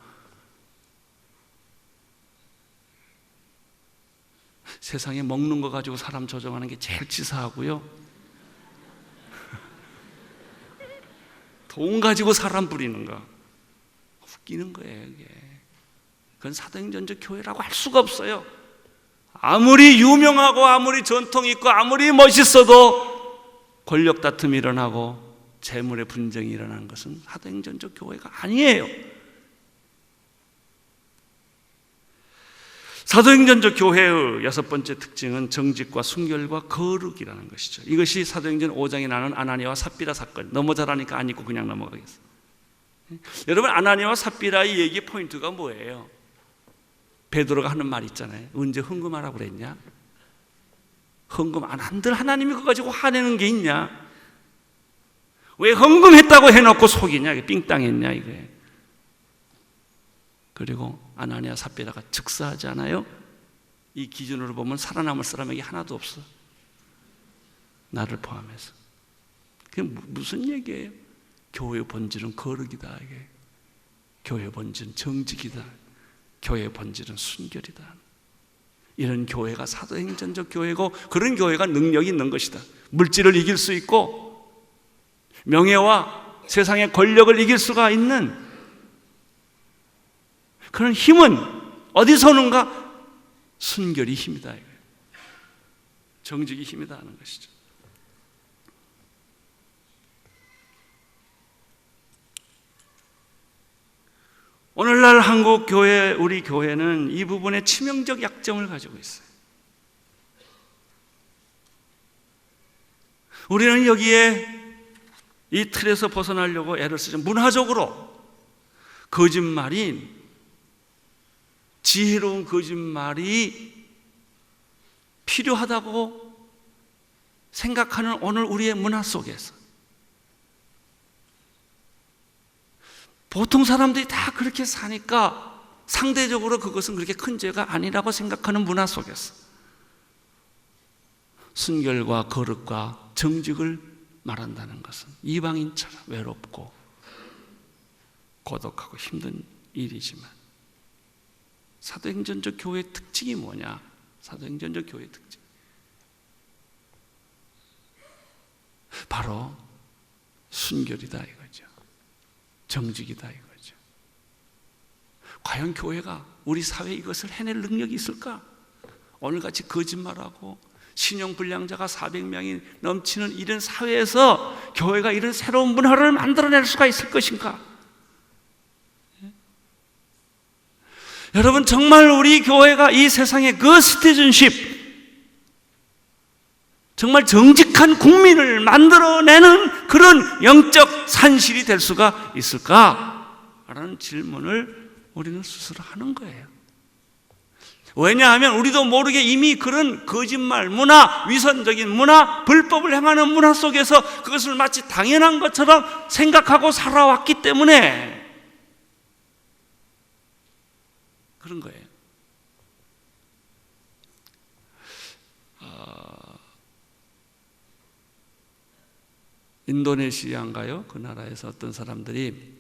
세상에 먹는 거 가지고 사람 조종하는 게 제일 치사하고요, 돈 가지고 사람 부리는 거 웃기는 거예요. 이게. 그건 사도행전적 교회라고 할 수가 없어요. 아무리 유명하고 아무리 전통이 있고 아무리 멋있어도 권력 다툼이 일어나고 재물의 분쟁이 일어나는 것은 사도행전적 교회가 아니에요. 사도행전적 교회의 여섯 번째 특징은 정직과 순결과 거룩이라는 것이죠. 이것이 사도행전 5장에 나오는 아나니아와 삽비라 사건. 너무 잘하니까 안 읽고 그냥 넘어가겠습니다. 여러분, 아나니아와 삽비라의 얘기의 포인트가 뭐예요? 베드로가 하는 말 있잖아요. 언제 헌금하라고 그랬냐? 헌금 안 한들 하나님이 그거 가지고 화내는 게 있냐? 왜 헌금했다고 해놓고 속이냐? 이게 삥땅했냐? 이게. 그리고 아나니아 삽비라가 즉사하지 않아요? 이 기준으로 보면 살아남을 사람에게 하나도 없어. 나를 포함해서. 그게 무슨 얘기예요? 교회의 본질은 거룩이다. 이게. 교회의 본질은 정직이다. 교회의 본질은 순결이다. 이런 교회가 사도행전적 교회고, 그런 교회가 능력이 있는 것이다. 물질을 이길 수 있고 명예와 세상의 권력을 이길 수가 있는 그런 힘은 어디서 오는가? 순결이 힘이다. 정직이 힘이다 하는 것이죠. 오늘날 한국 교회, 우리 교회는 이 부분에 치명적 약점을 가지고 있어요. 우리는 여기에 이 틀에서 벗어나려고 애를 쓰죠. 문화적으로 거짓말이, 지혜로운 거짓말이 필요하다고 생각하는 오늘 우리의 문화 속에서 보통 사람들이 다 그렇게 사니까 상대적으로 그것은 그렇게 큰 죄가 아니라고 생각하는 문화 속에서 순결과 거룩과 정직을 말한다는 것은 이방인처럼 외롭고 고독하고 힘든 일이지만 사도행전적 교회의 특징이 뭐냐? 사도행전적 교회의 특징 바로 순결이다 이거죠. 정직이다 이거죠. 과연 교회가 우리 사회에 이것을 해낼 능력이 있을까? 오늘같이 거짓말하고 신용불량자가 400명이 넘치는 이런 사회에서 교회가 이런 새로운 문화를 만들어낼 수가 있을 것인가? 여러분, 정말 우리 교회가 이 세상의 그 시티즌십, 정말 정직한 국민을 만들어내는 그런 영적 산실이 될 수가 있을까? 라는 질문을 우리는 스스로 하는 거예요. 왜냐하면 우리도 모르게 이미 그런 거짓말 문화, 위선적인 문화, 불법을 행하는 문화 속에서 그것을 마치 당연한 것처럼 생각하고 살아왔기 때문에 그런 거예요. 인도네시아인가요? 그 나라에서 어떤 사람들이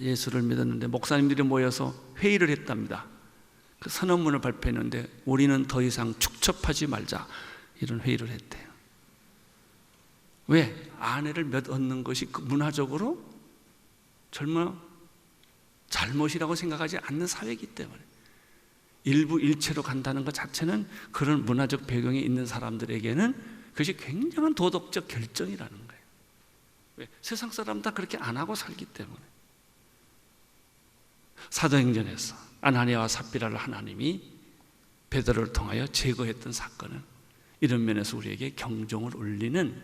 예수를 믿었는데 목사님들이 모여서 회의를 했답니다. 그 선언문을 발표했는데 우리는 더 이상 축첩하지 말자 이런 회의를 했대요. 왜? 아내를 몇 얻는 것이 문화적으로 젊어 잘못이라고 생각하지 않는 사회이기 때문에 일부 일체로 간다는 것 자체는 그런 문화적 배경이 있는 사람들에게는 그것이 굉장한 도덕적 결정이라는 거예요. 왜? 세상 사람 다 그렇게 안 하고 살기 때문에. 사도행전에서 아나니아와 삽비라를 하나님이 베드로를 통하여 제거했던 사건은 이런 면에서 우리에게 경종을 울리는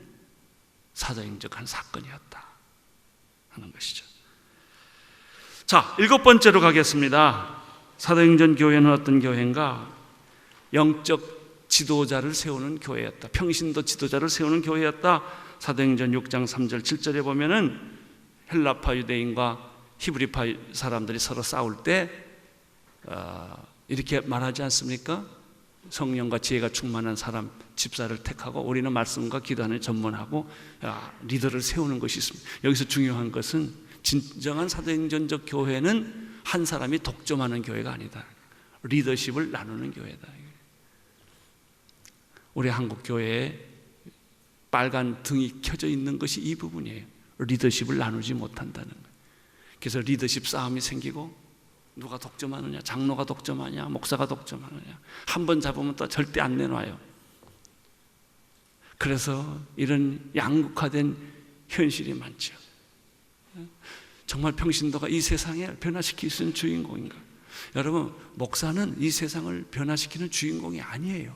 사도행적한 사건이었다 하는 것이죠. 자, 7번째로 가겠습니다. 사도행전 교회는 어떤 교회인가? 영적 지도자를 세우는 교회였다. 평신도 지도자를 세우는 교회였다. 사도행전 6장 3절 7절에 보면은 헬라파 유대인과 히브리파 사람들이 서로 싸울 때 이렇게 말하지 않습니까? 성령과 지혜가 충만한 사람 집사를 택하고 우리는 말씀과 기도하는 전문하고 리더를 세우는 것이 있습니다. 여기서 중요한 것은 진정한 사도행전적 교회는 한 사람이 독점하는 교회가 아니다. 리더십을 나누는 교회다. 우리 한국 교회에 빨간 등이 켜져 있는 것이 이 부분이에요. 리더십을 나누지 못한다는 거예요. 그래서 리더십 싸움이 생기고 누가 독점하느냐, 장로가 독점하냐, 목사가 독점하느냐, 한 번 잡으면 또 절대 안 내놔요. 그래서 이런 양극화된 현실이 많죠. 정말 평신도가 이 세상에 변화시킬 수 있는 주인공인가? 여러분, 목사는 이 세상을 변화시키는 주인공이 아니에요.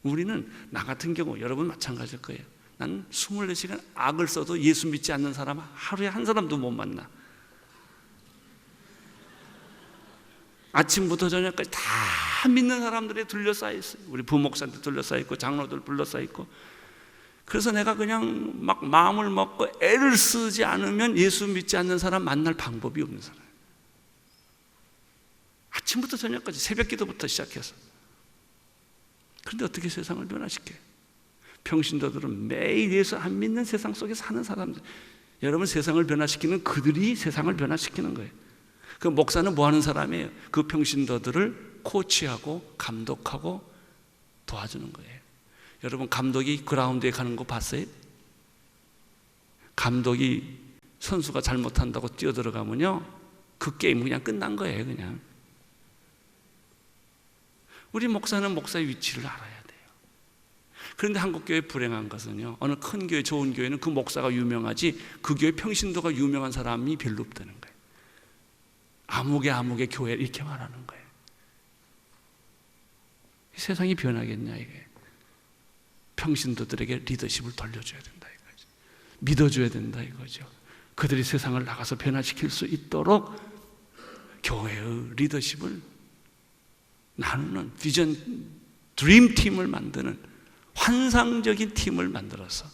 우리는 나 같은 경우 여러분 마찬가지일 거예요. 난 24시간 악을 써도 예수 믿지 않는 사람 하루에 한 사람도 못 만나. 아침부터 저녁까지 다 믿는 사람들에 둘러싸여 있어요. 우리 부목사한테 둘러싸여 있고 장로들 둘러싸여 있고. 그래서 내가 그냥 막 마음을 먹고 애를 쓰지 않으면 예수 믿지 않는 사람 만날 방법이 없는 사람. 아침부터 저녁까지 새벽 기도부터 시작해서. 그런데 어떻게 세상을 변화시켜요? 평신도들은 매일 예수 안 믿는 세상 속에 사는 사람들. 여러분, 세상을 변화시키는 그들이 세상을 변화시키는 거예요. 그 목사는 뭐 하는 사람이에요? 그 평신도들을 코치하고 감독하고 도와주는 거예요. 여러분, 감독이 그라운드에 가는 거 봤어요? 감독이 선수가 잘못한다고 뛰어들어가면요, 그 게임 그냥 끝난 거예요. 그냥. 우리 목사는 목사의 위치를 알아야 돼요. 그런데 한국교회 불행한 것은요, 어느 큰 교회, 좋은 교회는 그 목사가 유명하지 그 교회 평신도가 유명한 사람이 별로 없다는 거예요. 아무개 교회 이렇게 말하는 거예요. 세상이 변하겠냐 이게. 평신도들에게 리더십을 돌려줘야 된다 이거죠. 믿어줘야 된다 이거죠. 그들이 세상을 나가서 변화시킬 수 있도록 교회의 리더십을 나누는 비전 드림 팀을 만드는 환상적인 팀을 만들어서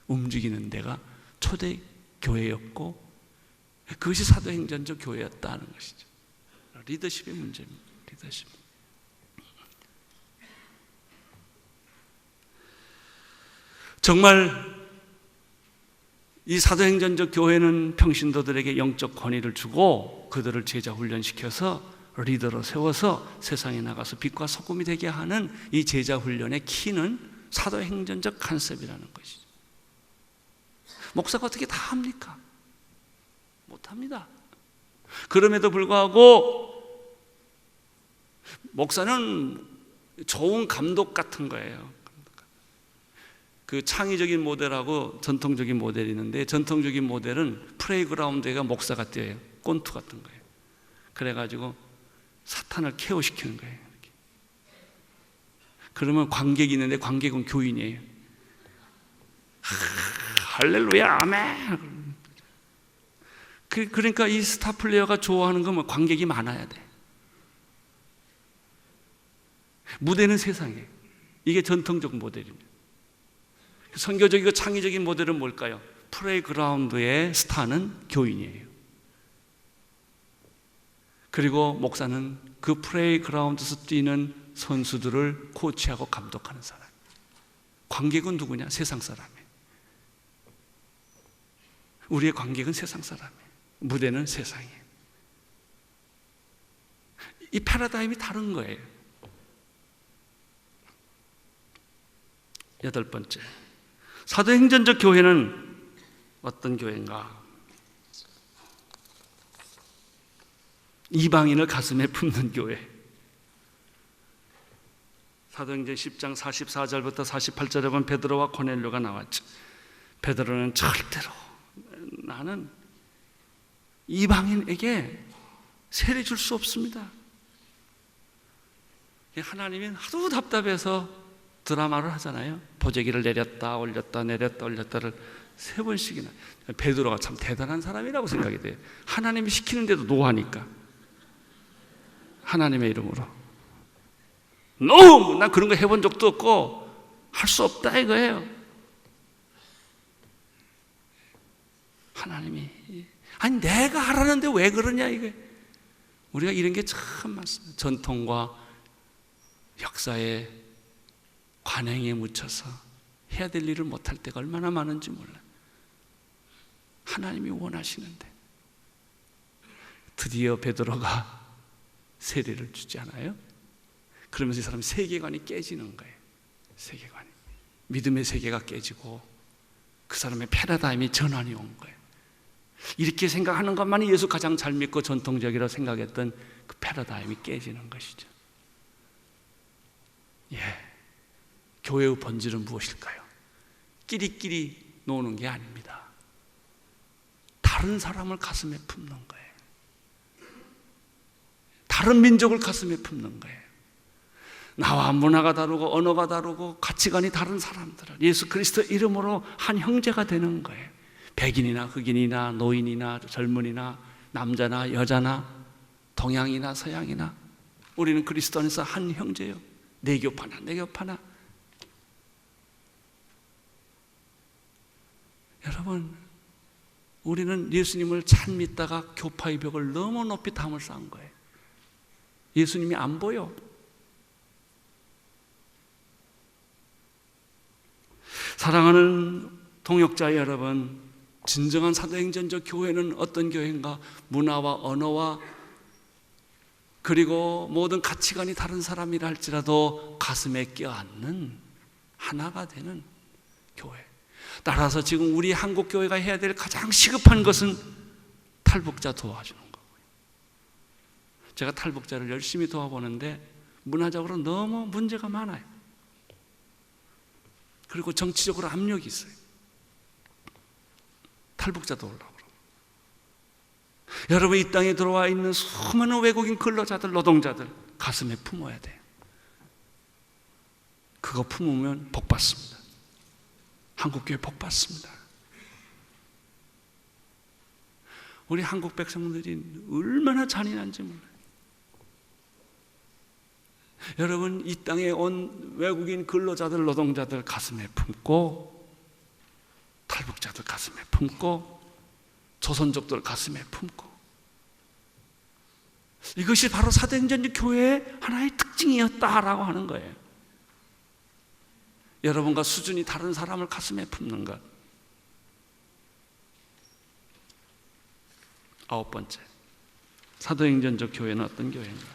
움직이는 데가 초대 교회였고 그것이 사도행전적 교회였다는 것이죠. 리더십의 문제입니다. 리더십. 정말 이 사도행전적 교회는 평신도들에게 영적 권위를 주고 그들을 제자 훈련시켜서 리더로 세워서 세상에 나가서 빛과 소금이 되게 하는 이 제자 훈련의 키는 사도행전적 컨셉이라는 것이죠. 목사가 어떻게 다 합니까? 못합니다. 그럼에도 불구하고 목사는 좋은 감독 같은 거예요. 그 창의적인 모델하고 전통적인 모델이 있는데, 전통적인 모델은 플레이그라운드에가 목사가 뛰어요. 꼰투 같은 거예요. 그래가지고 사탄을 케어시키는 거예요. 이렇게. 그러면 관객이 있는데 관객은 교인이에요. 할렐루야 아멘. 그러니까 이 스타 플레이어가 좋아하는 건 뭐 관객이 많아야 돼. 무대는 세상이에요. 이게 전통적 모델입니다. 선교적이고 창의적인 모델은 뭘까요? 플레이그라운드의 스타는 교인이에요. 그리고 목사는 그 플레이그라운드에서 뛰는 선수들을 코치하고 감독하는 사람. 관객은 누구냐? 세상 사람이에요. 우리의 관객은 세상 사람이에요. 무대는 세상이에요. 이 패러다임이 다른 거예요. 8번째, 사도행전적 교회는 어떤 교회인가? 이방인을 가슴에 품는 교회. 사도행전 10장 44절부터 48절에 보면 베드로와 고넬료가 나왔죠. 베드로는 절대로 나는 이방인에게 세례 줄 수 없습니다. 하나님이 하도 답답해서 드라마를 하잖아요. 보재기를 내렸다 올렸다 내렸다 올렸다를 3번씩이나. 베드로가 참 대단한 사람이라고 생각이 돼요. 하나님이 시키는데도 노하니까. 하나님의 이름으로 난 그런 거 해본 적도 없고 할 수 없다 이거예요. 하나님이 아니 내가 하라는데 왜 그러냐 이게. 우리가 이런 게 참 많습니다. 전통과 역사에 관행에 묻혀서 해야 될 일을 못할 때가 얼마나 많은지 몰라요. 하나님이 원하시는데 드디어 베드로가 세례를 주지 않아요? 그러면서 이 사람 세계관이 깨지는 거예요. 세계관이. 믿음의 세계가 깨지고 그 사람의 패러다임이 전환이 온 거예요. 이렇게 생각하는 것만이 예수 가장 잘 믿고 전통적이라고 생각했던 그 패러다임이 깨지는 것이죠. 교회의 본질은 무엇일까요? 끼리끼리 노는 게 아닙니다. 다른 사람을 가슴에 품는 거예요. 다른 민족을 가슴에 품는 거예요. 나와 문화가 다르고 언어가 다르고 가치관이 다른 사람들을 예수 그리스도 이름으로 한 형제가 되는 거예요. 백인이나 흑인이나 노인이나 젊은이나 남자나 여자나 동양이나 서양이나 우리는 그리스도 안에서 한 형제요. 내 겹 하나 내 겹 하나. 여러분, 우리는 예수님을 잘 믿다가 교파의 벽을 너무 높이 담을 쌓은 거예요. 예수님이 안 보여. 사랑하는 동역자 여러분, 진정한 사도행전적 교회는 어떤 교회인가? 문화와 언어와 그리고 모든 가치관이 다른 사람이라 할지라도 가슴에 껴안는 하나가 되는 교회. 따라서 지금 우리 한국 교회가 해야 될 가장 시급한 것은 탈북자 도와주는 거고요. 제가 탈북자를 열심히 도와보는데 문화적으로 너무 문제가 많아요. 그리고 정치적으로 압력이 있어요. 탈북자 도우려고. 여러분, 이 땅에 들어와 있는 수많은 외국인 근로자들, 노동자들 가슴에 품어야 돼요. 그거 품으면 복 받습니다. 한국교회 복 받습니다. 우리 한국 백성들이 얼마나 잔인한지 몰라요. 여러분, 이 땅에 온 외국인 근로자들, 노동자들 가슴에 품고, 탈북자들 가슴에 품고, 조선족들 가슴에 품고, 이것이 바로 사도행전 교회의 하나의 특징이었다라고 하는 거예요. 여러분과 수준이 다른 사람을 가슴에 품는 것. 9번째, 사도행전적 교회는 어떤 교회인가?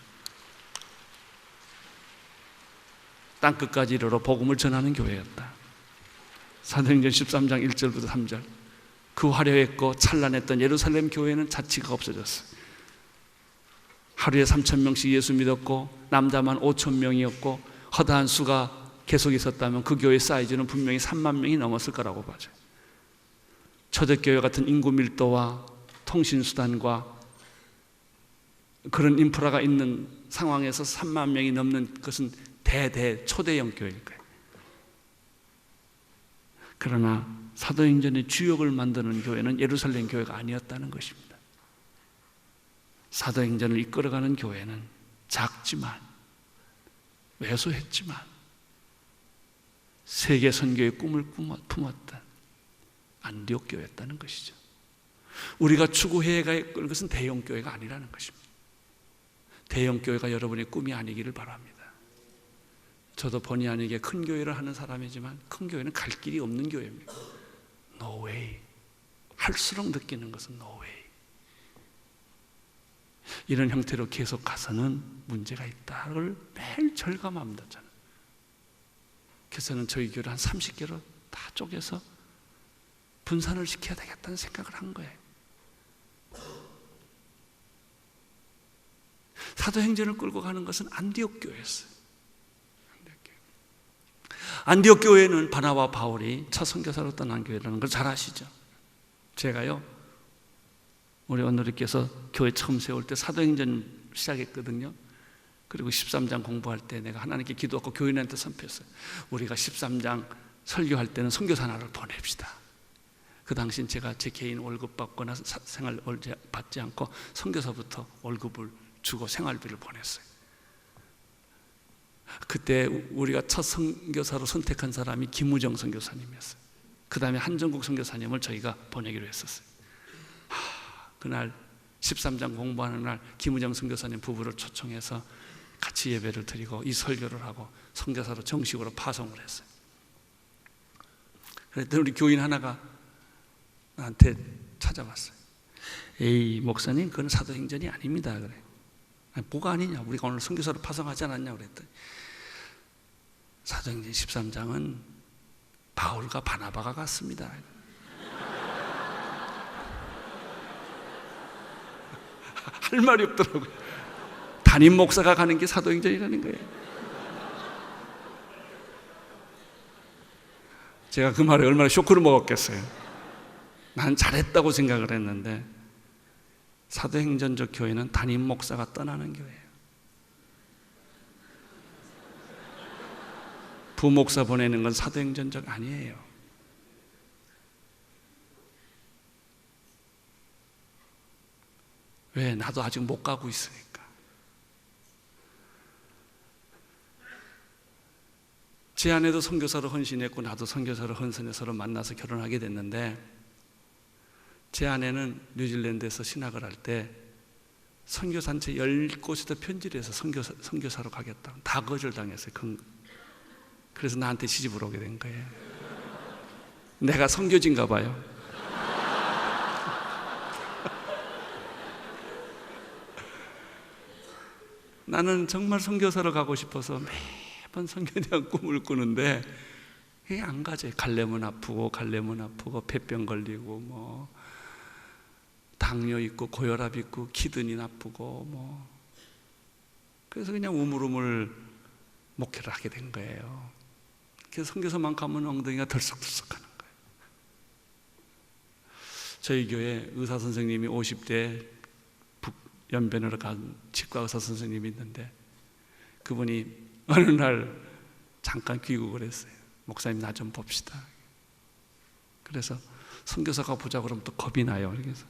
땅끝까지 이르러 복음을 전하는 교회였다. 사도행전 13장 1절부터 3절. 그 화려했고 찬란했던 예루살렘 교회는 자취가 없어졌어요. 하루에 3,000명씩 예수 믿었고 남자만 5,000명이었고 허다한 수가 계속 있었다면 그 교회 사이즈는 분명히 3만 명이 넘었을 거라고 봐요. 초대교회 같은 인구 밀도와 통신수단과 그런 인프라가 있는 상황에서 3만 명이 넘는 것은 초대형 교회일 거예요. 그러나 사도행전의 주역을 만드는 교회는 예루살렘 교회가 아니었다는 것입니다. 사도행전을 이끌어가는 교회는 작지만 왜소했지만 세계 선교의 꿈을 품었던 안디옥 교회였다는 것이죠. 우리가 추구해야 할 것은 대형 교회가 아니라는 것입니다. 대형 교회가 여러분의 꿈이 아니기를 바랍니다. 저도 본의 아니게 큰 교회를 하는 사람이지만 큰 교회는 갈 길이 없는 교회입니다. No way. 할수록 느끼는 것은 no way. 이런 형태로 계속 가서는 문제가 있다를 매일 절감합니다. 저는. 그래서는 저희 교회를 한 30개로 다 쪼개서 분산을 시켜야 되겠다는 생각을 한 거예요. 사도행전을 끌고 가는 것은 안디옥 교회였어요. 안디옥 교회는 바나바와 바울이 첫 선교사로 떠난 교회라는 걸 잘 아시죠? 제가요, 우리 오늘께서 교회 처음 세울 때 사도행전 시작했거든요. 그리고 13장 공부할 때 내가 하나님께 기도하고 교인한테 선포했어요. 우리가 13장 설교할 때는 선교사 하나를 보냅시다. 그 당시엔 제가 제 개인 월급 받거나 생활 받지 않고 선교사부터 월급을 주고 생활비를 보냈어요. 그때 우리가 첫 선교사로 선택한 사람이 김우정 선교사님이었어요. 그 다음에 한정국 선교사님을 저희가 보내기로 했었어요. 그날 13장 공부하는 날 김우정 선교사님 부부를 초청해서 같이 예배를 드리고 이 설교를 하고 선교사로 정식으로 파송을 했어요. 그랬더니 우리 교인 하나가 나한테 찾아왔어요. 에이 목사님, 그건 사도행전이 아닙니다. 그래. 아니, 뭐가 아니냐, 우리가 오늘 선교사로 파송하지 않았냐 그랬더니 사도행전 13장은 바울과 바나바가 갔습니다. 할 말이 없더라고요. 담임 목사가 가는 게 사도행전이라는 거예요. 제가 그 말에 얼마나 쇼크를 먹었겠어요. 난 잘했다고 생각을 했는데 사도행전적 교회는 담임 목사가 떠나는 교회예요. 부목사 보내는 건 사도행전적 아니에요. 왜? 나도 아직 못 가고 있으니까. 제 아내도 선교사로 헌신했고 나도 선교사로 헌신해서 서로 만나서 결혼하게 됐는데 제 아내는 뉴질랜드에서 신학을 할 때 선교단체 10곳에다 편지를 해서 선교사로 가겠다. 다 거절당했어요. 그래서 나한테 시집을 오게 된 거예요. 내가 선교지인가 봐요. 나는 정말 선교사로 가고 싶어서 매번 선교에 대한 꿈을 꾸는데 그게 안 가져요. 갈래면 아프고 폐병 걸리고 뭐 당뇨 있고 고혈압 있고 키드니 나쁘고 뭐 그래서 그냥 우물우물 목회를 하게 된 거예요. 그래서 선교사만 가면 엉덩이가 덜썩덜썩하는 거예요. 저희 교회 의사 선생님이 50대 연변으로 간 치과 의사 선생님이 있는데 그분이 어느 날 잠깐 귀국을 했어요. 목사님 나 좀 봅시다. 그래서 선교사가 보자고 그러면 또 겁이 나요. 그래서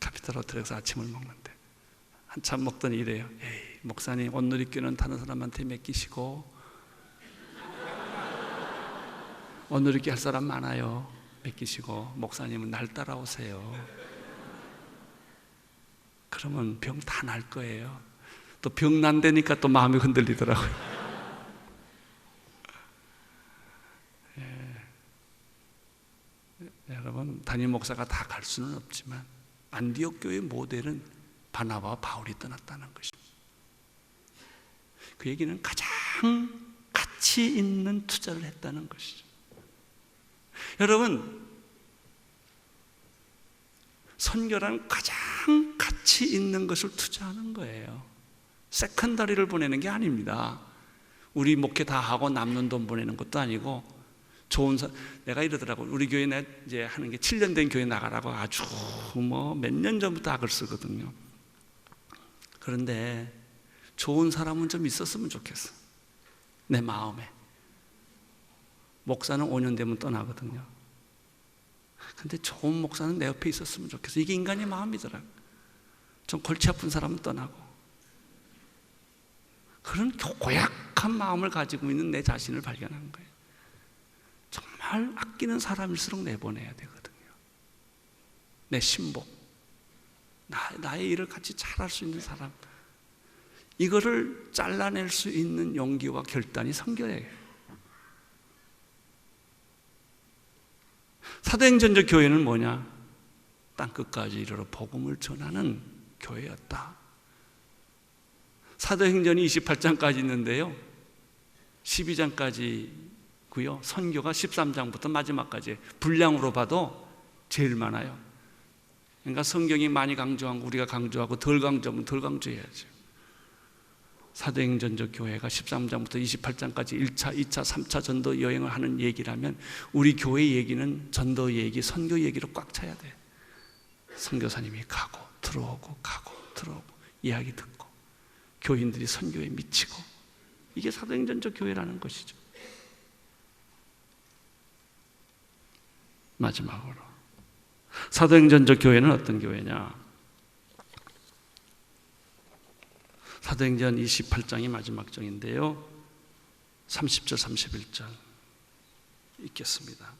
카피탈 호텔에서 아침을 먹는데 한참 먹더니 이래요. 에이 목사님 온누리교는 다른 사람한테 맡기시고 온누리교 할 사람 많아요. 맡기시고 목사님은 날 따라오세요. 그러면 병 다 날 거예요. 또 병 난다니까 또 마음이 흔들리더라고요. 여러분, 담임 목사가 다 갈 수는 없지만 안디옥 교회 모델은 바나바와 바울이 떠났다는 것입니다. 그 얘기는 가장 가치 있는 투자를 했다는 것이죠. 여러분, 선교란 가장 가치 있는 것을 투자하는 거예요. 세컨다리를 보내는 게 아닙니다. 우리 목회 다 하고 남는 돈 보내는 것도 아니고, 내가 이러더라고. 우리 교회 이제 하는 게 7년 된 교회 나가라고 아주 몇 년 전부터 악을 쓰거든요. 그런데 좋은 사람은 좀 있었으면 좋겠어. 내 마음에. 목사는 5년 되면 떠나거든요. 근데 좋은 목사는 내 옆에 있었으면 좋겠어. 이게 인간의 마음이더라. 좀 골치 아픈 사람은 떠나고. 그런 고약한 마음을 가지고 있는 내 자신을 발견한 거예요. 정말 아끼는 사람일수록 내보내야 되거든요. 내 신복, 나의 일을 같이 잘할 수 있는 사람, 이거를 잘라낼 수 있는 용기와 결단이 선교예요. 사도행전적 교회는 뭐냐? 땅끝까지 이르러 복음을 전하는 교회였다. 사도행전이 28장까지 있는데요, 12장까지고요. 선교가 13장부터 마지막까지 분량으로 봐도 제일 많아요. 그러니까 성경이 많이 강조한 거 우리가 강조하고 덜 강조하면 덜 강조해야죠. 사도행전적 교회가 13장부터 28장까지 1차, 2차, 3차 전도 여행을 하는 얘기라면 우리 교회 얘기는 전도 얘기, 선교 얘기로 꽉 차야 돼. 선교사님이 가고 들어오고 가고 들어오고 이야기 듣고 교인들이 선교에 미치고, 이게 사도행전적 교회라는 것이죠. 마지막으로 사도행전적 교회는 어떤 교회냐? 사도행전 28장이 마지막 장인데요, 30절 31절 읽겠습니다.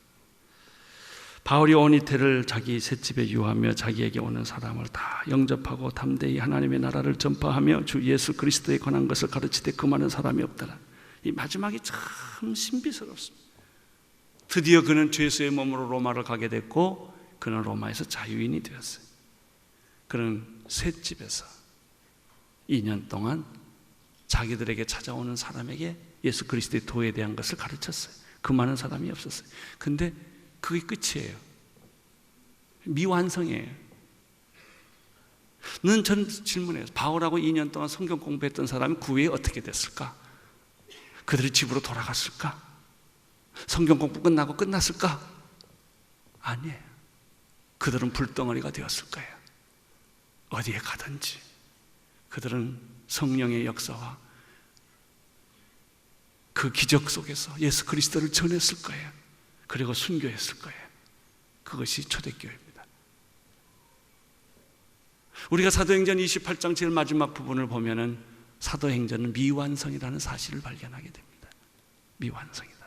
바울이 온 이태를 자기 셋집에 유하며 자기에게 오는 사람을 다 영접하고 담대히 하나님의 나라를 전파하며 주 예수 그리스도에 관한 것을 가르치되 그 많은 사람이 없더라. 이 마지막이 참 신비스럽습니다. 드디어 그는 죄수의 몸으로 로마를 가게 됐고 그는 로마에서 자유인이 되었어요. 그는 셋집에서 2년 동안 자기들에게 찾아오는 사람에게 예수 그리스도의 도에 대한 것을 가르쳤어요. 그 많은 사람이 없었어요. 근데 그게 끝이에요. 미완성이에요. 전 질문해요. 바울하고 2년 동안 성경 공부했던 사람이 그 후에 어떻게 됐을까? 그들이 집으로 돌아갔을까? 성경 공부 끝나고 끝났을까? 아니에요. 그들은 불덩어리가 되었을 거예요. 어디에 가든지 그들은 성령의 역사와 그 기적 속에서 예수 그리스도를 전했을 거예요. 그리고 순교했을 거예요. 그것이 초대교회입니다. 우리가 사도행전 28장 제일 마지막 부분을 보면은 사도행전은 미완성이라는 사실을 발견하게 됩니다. 미완성이다.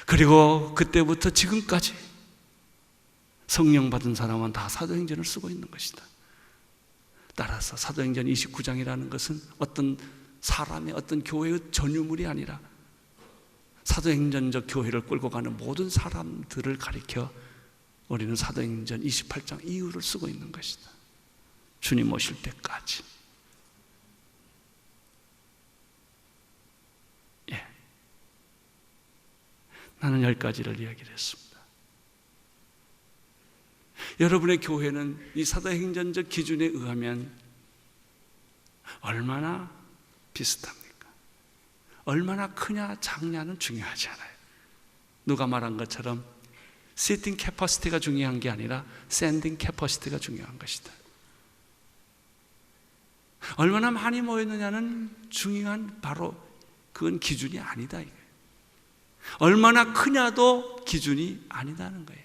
그리고 그때부터 지금까지 성령 받은 사람은 다 사도행전을 쓰고 있는 것이다. 따라서 사도행전 29장이라는 것은 어떤 사람의 어떤 교회의 전유물이 아니라 사도행전적 교회를 끌고 가는 모든 사람들을 가리켜 우리는 사도행전 28장 이후를 쓰고 있는 것이다. 주님 오실 때까지. 예. 나는 10가지를 이야기를 했습니다. 여러분의 교회는 이 사도행전적 기준에 의하면 얼마나 비슷합니까? 얼마나 크냐 작냐는 중요하지 않아요. 누가 말한 것처럼 시팅 캐퍼시티가 중요한 게 아니라 샌딩 캐퍼시티가 중요한 것이다. 얼마나 많이 모였느냐는 중요한 바로 그건 기준이 아니다 이거예요. 얼마나 크냐도 기준이 아니다는 거예요.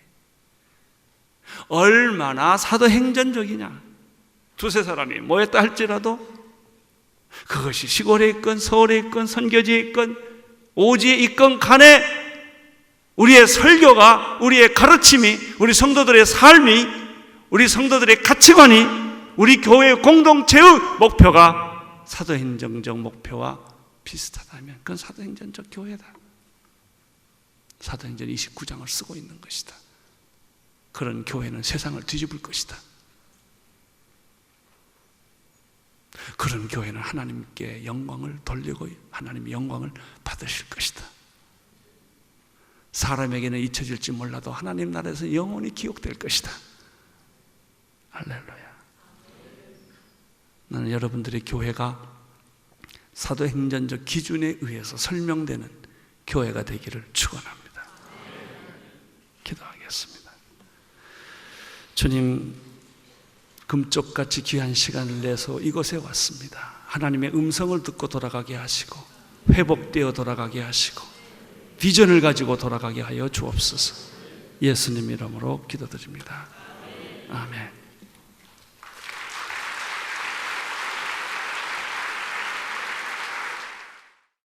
얼마나 사도행전적이냐. 두세 사람이 모였다 할지라도 그것이 시골에 있건 서울에 있건 선교지에 있건 오지에 있건 간에 우리의 설교가, 우리의 가르침이, 우리 성도들의 삶이, 우리 성도들의 가치관이, 우리 교회의 공동체의 목표가 사도행전적 목표와 비슷하다면 그건 사도행전적 교회다. 사도행전 29장을 쓰고 있는 것이다. 그런 교회는 세상을 뒤집을 것이다. 그런 교회는 하나님께 영광을 돌리고 하나님의 영광을 받으실 것이다. 사람에게는 잊혀질지 몰라도 하나님 나라에서 영원히 기억될 것이다. 할렐루야. 나는 여러분들의 교회가 사도행전적 기준에 의해서 설명되는 교회가 되기를 축원합니다. 기도하겠습니다. 주님, 금쪽같이 귀한 시간을 내서 이곳에 왔습니다. 하나님의 음성을 듣고 돌아가게 하시고 회복되어 돌아가게 하시고 비전을 가지고 돌아가게 하여 주옵소서. 예수님 이름으로 기도드립니다. 아멘.